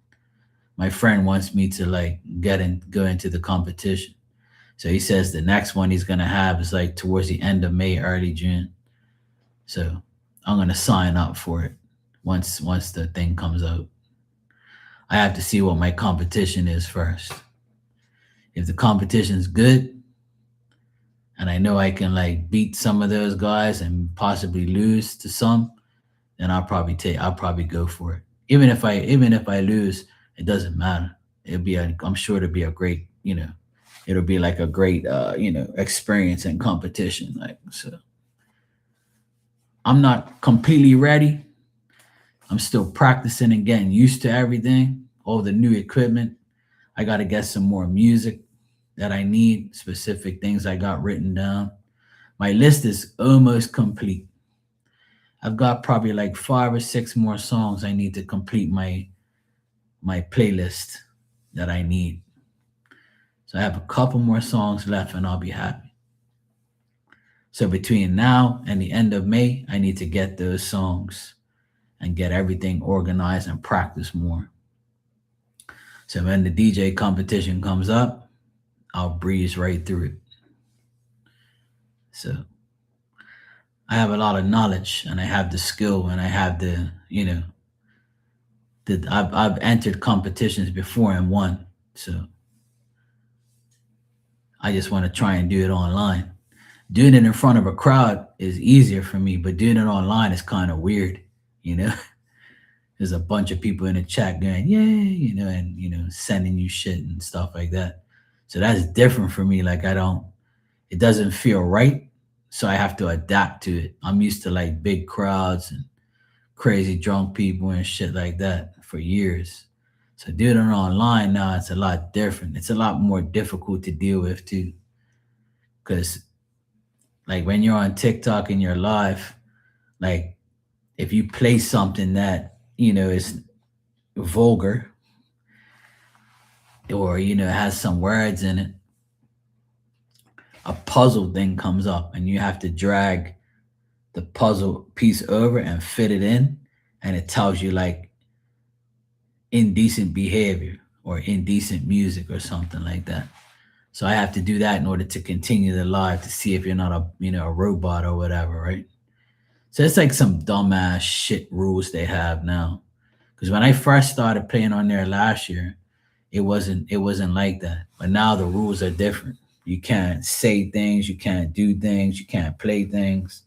My friend wants me to like go into the competition. So he says the next one he's gonna have is like towards the end of May, early June. So I'm gonna sign up for it once the thing comes out. I have to see what my competition is first. If the competition's good and I know I can like beat some of those guys and possibly lose to some, then I'll probably go for it. Even if I lose, it doesn't matter. I'm sure it'll be a great, it'll be like a great experience and competition. Like so I'm not completely ready. I'm still practicing and getting used to everything, all the new equipment. I got to get some more music that I need, specific things I got written down. My list is almost complete. I've got probably like 5 or 6 more songs I need to complete my playlist that I need. So I have a couple more songs left and I'll be happy. So between now and the end of May, I need to get those songs and get everything organized and practice more. So when the DJ competition comes up, I'll breeze right through it. So I have a lot of knowledge and I have the skill and I have I've entered competitions before and won. So I just want to try and do it online. Doing it in front of a crowd is easier for me, but doing it online is kind of weird, you know. There's a bunch of people in the chat going, "Yay," and sending you shit and stuff like that. So that's different for me. Like it doesn't feel right, so I have to adapt to it. I'm used to like big crowds and crazy drunk people and shit like that for years. So doing it online now, it's a lot different. It's a lot more difficult to deal with too, because like when you're on TikTok and you're live, like if you play something that is vulgar or has some words in it, a puzzle thing comes up and you have to drag the puzzle piece over and fit it in, and it tells you like indecent behavior or indecent music or something like that. So I have to do that in order to continue the live to see if you're not a robot or whatever, right? So it's like some dumbass shit rules they have now. Because when I first started playing on there last year, it wasn't like that. But now the rules are different. You can't say things, you can't do things, you can't play things.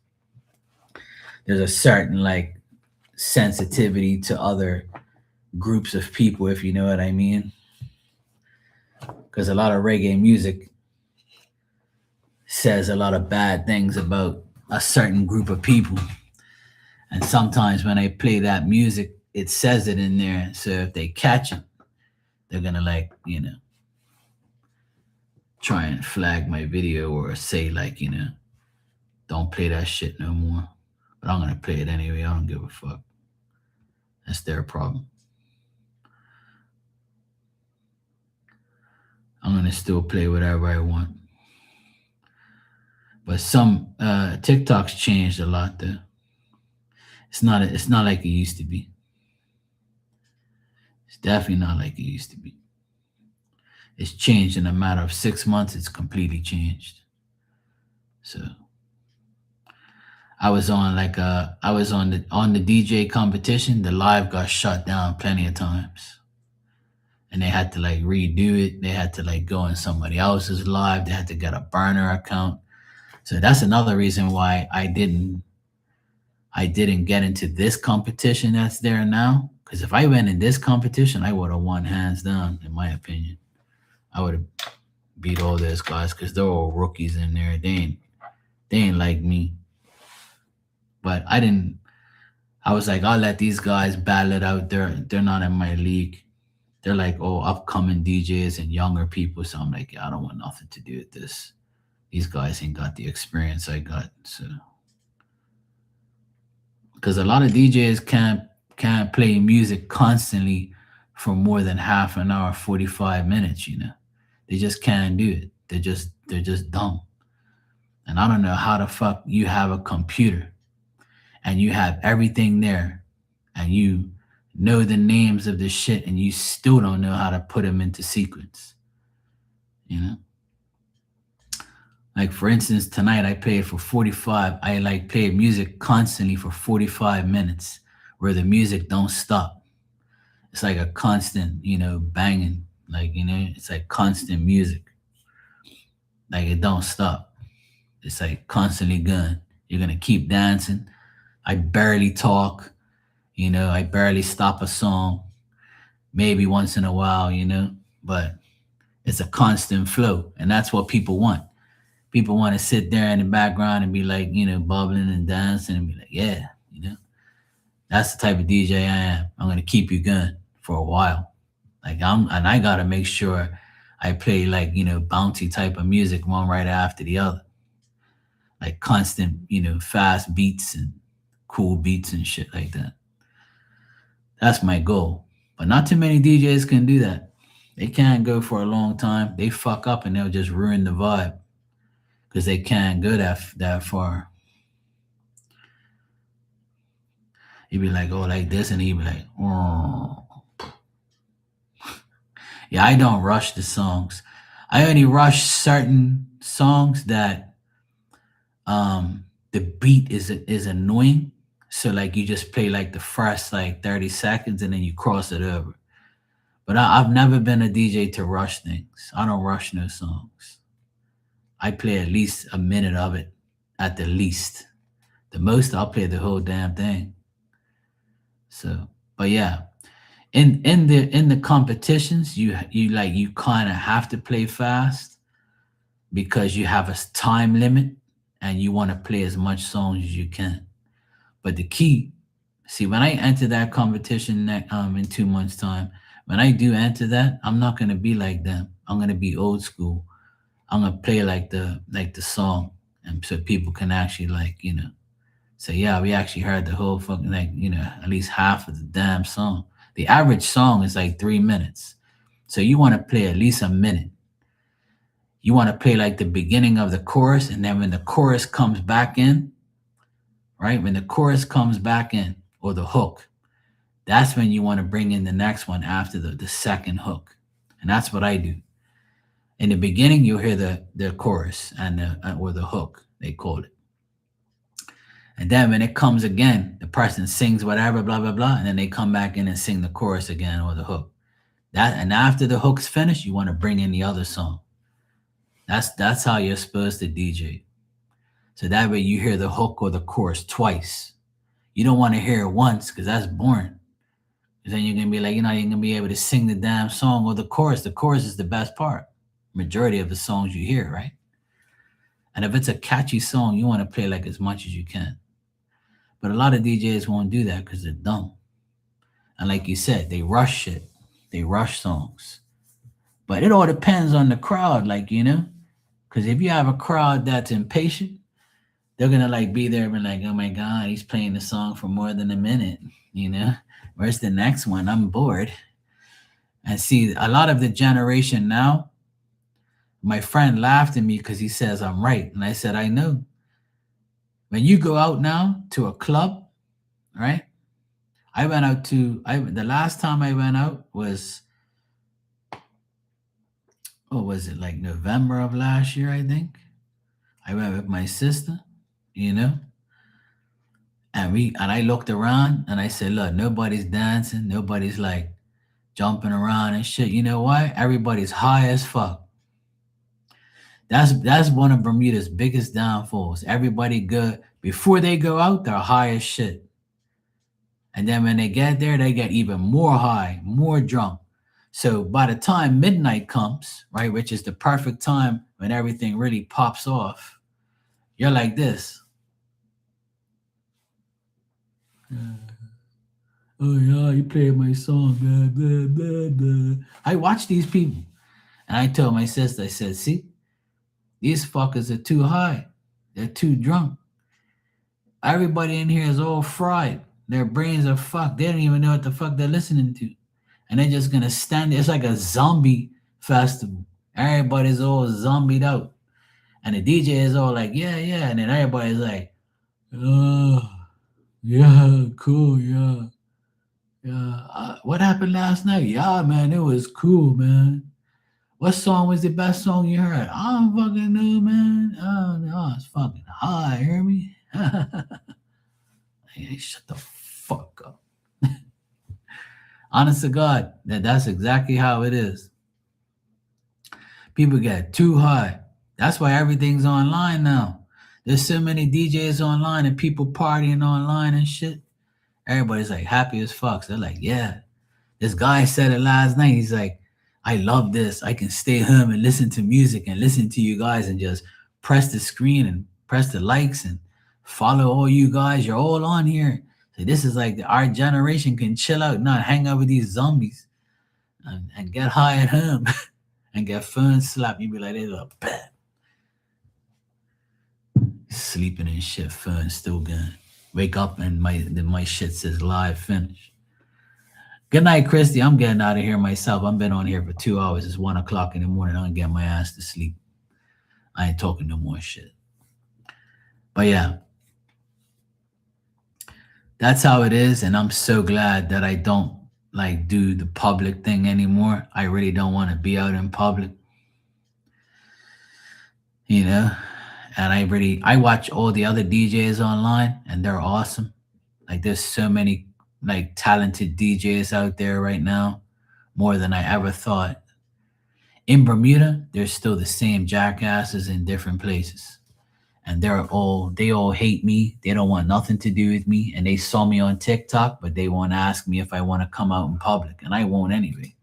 There's a certain like sensitivity to other groups of people, if you know what I mean. Because a lot of reggae music says a lot of bad things about a certain group of people. And sometimes when I play that music, it says it in there. So if they catch it, they're gonna like, try and flag my video or say like, don't play that shit no more. But I'm gonna play it anyway. I don't give a fuck. That's their problem. I'm gonna still play whatever I want. But some TikTok's changed a lot though. It's not like it used to be. It's definitely not like it used to be. It's changed in a matter of 6 months. It's completely changed. So I was on the DJ competition. The live got shut down plenty of times, and they had to like redo it. They had to like go in somebody else's live. They had to get a burner account. So that's another reason why I didn't get into this competition that's there now. Because if I went in this competition, I would have won hands down, in my opinion. I would have beat all those guys because they're all rookies in there. They ain't like me. But I didn't. I was like, I'll let these guys battle it out. They're not in my league. They're like, oh, upcoming DJs and younger people. So I'm like, yeah, I don't want nothing to do with this. These guys ain't got the experience I got. So because a lot of DJs can't play music constantly for more than half an hour, 45 minutes. They just can't do it. They're just dumb. And I don't know how the fuck you have a computer and you have everything there and you know the names of the shit and you still don't know how to put them into sequence. You know? Like for instance, tonight I played for 45. I like played music constantly for 45 minutes where the music don't stop. It's like a constant, banging. Like, it's like constant music. Like it don't stop. It's like constantly going. You're gonna keep dancing. I barely talk, I barely stop a song, maybe once in a while, but it's a constant flow. And that's what people want. People want to sit there in the background and be like, bubbling and dancing and be like, yeah, that's the type of DJ I am. I'm gonna keep you going for a while. And I gotta make sure I play like, bouncy type of music one right after the other. Like constant, fast beats and cool beats and shit like that. That's my goal. But not too many DJs can do that. They can't go for a long time. They fuck up and they'll just ruin the vibe because they can't go that far. He'd be like, oh, like this, and he'd be like, oh. Yeah, I don't rush the songs. I only rush certain songs that the beat is annoying. So like you just play like the first like 30 seconds and then you cross it over. But I've never been a DJ to rush things. I don't rush no songs. I play at least a minute of it at the least. The most I'll play the whole damn thing. So, but yeah, in the competitions, you kind of have to play fast because you have a time limit and you want to play as much songs as you can. But the key, see, when I enter that competition in 2 months' time, when I do enter that, I'm not gonna be like them. I'm gonna be old school. I'm gonna play like the song, and so people can actually like say, yeah, we actually heard the whole fucking like at least half of the damn song. The average song is like 3 minutes, so you want to play at least a minute. You want to play like the beginning of the chorus, and then when the chorus comes back in, right? When the chorus comes back in or the hook, that's when you want to bring in the next one after the second hook. And that's what I do. In the beginning, you'll hear the chorus and or the hook, they call it. And then when it comes again, the person sings whatever, blah, blah, blah. And then they come back in and sing the chorus again or the hook. And after the hook's finished, you want to bring in the other song. That's how you're supposed to DJ. So that way you hear the hook or the chorus twice. You don't want to hear it once because that's boring. Because then you're going to be like, you're not even going to be able to sing the damn song or the chorus. The chorus is the best part. Majority of the songs you hear, right? And if it's a catchy song, you want to play like as much as you can. But a lot of DJs won't do that because they're dumb. And like you said, they rush shit. They rush songs. But it all depends on the crowd, like, Because if you have a crowd that's impatient, they're gonna like be there and be like, oh my god, he's playing the song for more than a minute, you know? Where's the next one? I'm bored. And see, a lot of the generation now, my friend laughed at me because he says I'm right. And I said, I know. When you go out now to a club, right? I went out to I the last time I went out was, what was it, like November of last year, I think. I went with my sister, you know, and I looked around and I said, look, nobody's dancing, nobody's like jumping around and shit. You know why? Everybody's high as fuck. That's one of Bermuda's biggest downfalls. Everybody good before they go out, they're high as shit. And then when they get there, they get even more high, more drunk. So by the time midnight comes, right, which is the perfect time when everything really pops off, you're like this. Oh yeah, you played my song. Blah, blah, blah, blah. I watch these people, and I told my sister, I said, "See, these fuckers are too high. They're too drunk. Everybody in here is all fried. Their brains are fucked. They don't even know what the fuck they're listening to, and they're just gonna stand there. It's like a zombie festival. Everybody's all zombied out, and the DJ is all like, yeah, yeah, and then everybody's like, oh, yeah, cool, yeah." Yeah, what happened last night? Yeah, man, it was cool, man. What song was the best song you heard? I don't fucking know, man. Oh, no, it's fucking high. Hear me? Hey, shut the fuck up. Honest to God, that's exactly how it is. People get too high. That's why everything's online now. There's so many DJs online and people partying online and shit. Everybody's like happy as fuck. So they're like, yeah. This guy said it last night. He's like, I love this. I can stay home and listen to music and listen to you guys and just press the screen and press the likes and follow all you guys. You're all on here. So this is like our generation can chill out, not hang out with these zombies and get high at home and get phone slapped. You be like, they look bad. Sleeping and shit, phone still going. Wake up and my shit says live finish. Good night, Christy. I'm getting out of here myself. I've been on here for 2 hours. It's 1 o'clock in the morning. I'm gonna get my ass to sleep. I ain't talking no more shit. But yeah, that's how it is. And I'm so glad that I don't like do the public thing anymore. I really don't want to be out in public, you know. And I watch all the other DJs online and they're awesome. Like there's so many like talented DJs out there right now, more than I ever thought. In Bermuda, there's still the same jackasses in different places. And they all hate me. They don't want nothing to do with me. And they saw me on TikTok, but they won't ask me if I want to come out in public. And I won't anyway.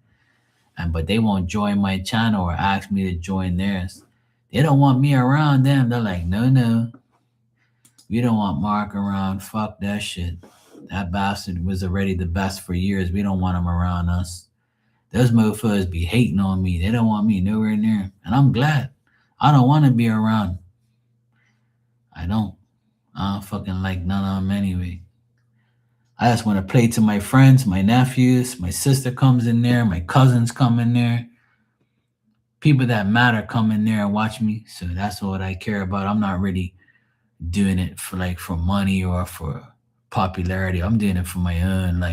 But they won't join my channel or ask me to join theirs. They don't want me around them. They're like, no, no. We don't want Mark around. Fuck that shit. That bastard was already the best for years. We don't want him around us. Those mofos be hating on me. They don't want me nowhere near. And I'm glad. I don't want to be around. I don't. I don't fucking like none of them anyway. I just want to play to my friends, my nephews, my sister comes in there, my cousins come in there. People that matter come in there and watch me. So that's what I care about. I'm not really doing it for money or for popularity. I'm doing it for my own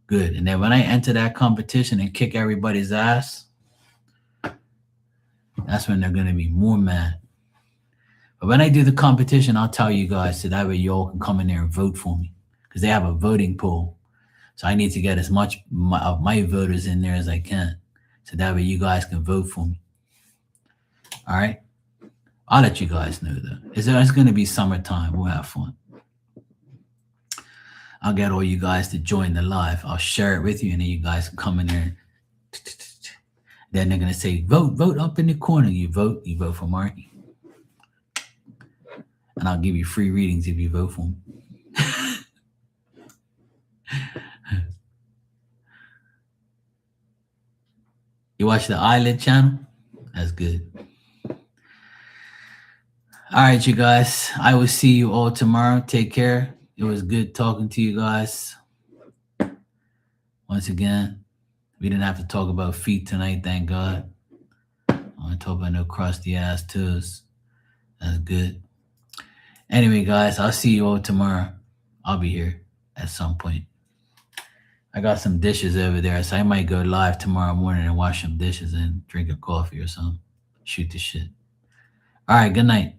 good. And then when I enter that competition and kick everybody's ass, that's when they're gonna be more mad. But when I do the competition, I'll tell you guys so that way you all can come in there and vote for me because they have a voting pool. So I need to get as much of my voters in there as I can, so that way you guys can vote for me. All right. I'll let you guys know though. It's going to be summertime. We'll have fun. I'll get all you guys to join the live. I'll share it with you, and then you guys can come in there. Then they're going to say, vote up in the corner. You vote for Marky. And I'll give you free readings if you vote for me. You watch the Eyelid channel? That's good. All right, you guys. I will see you all tomorrow. Take care. It was good talking to you guys. Once again, we didn't have to talk about feet tonight, thank God. I want to talk about no crusty ass toes. That's good. Anyway, guys, I'll see you all tomorrow. I'll be here at some point. I got some dishes over there, so I might go live tomorrow morning and wash some dishes and drink a coffee or something. Shoot the shit. All right, good night.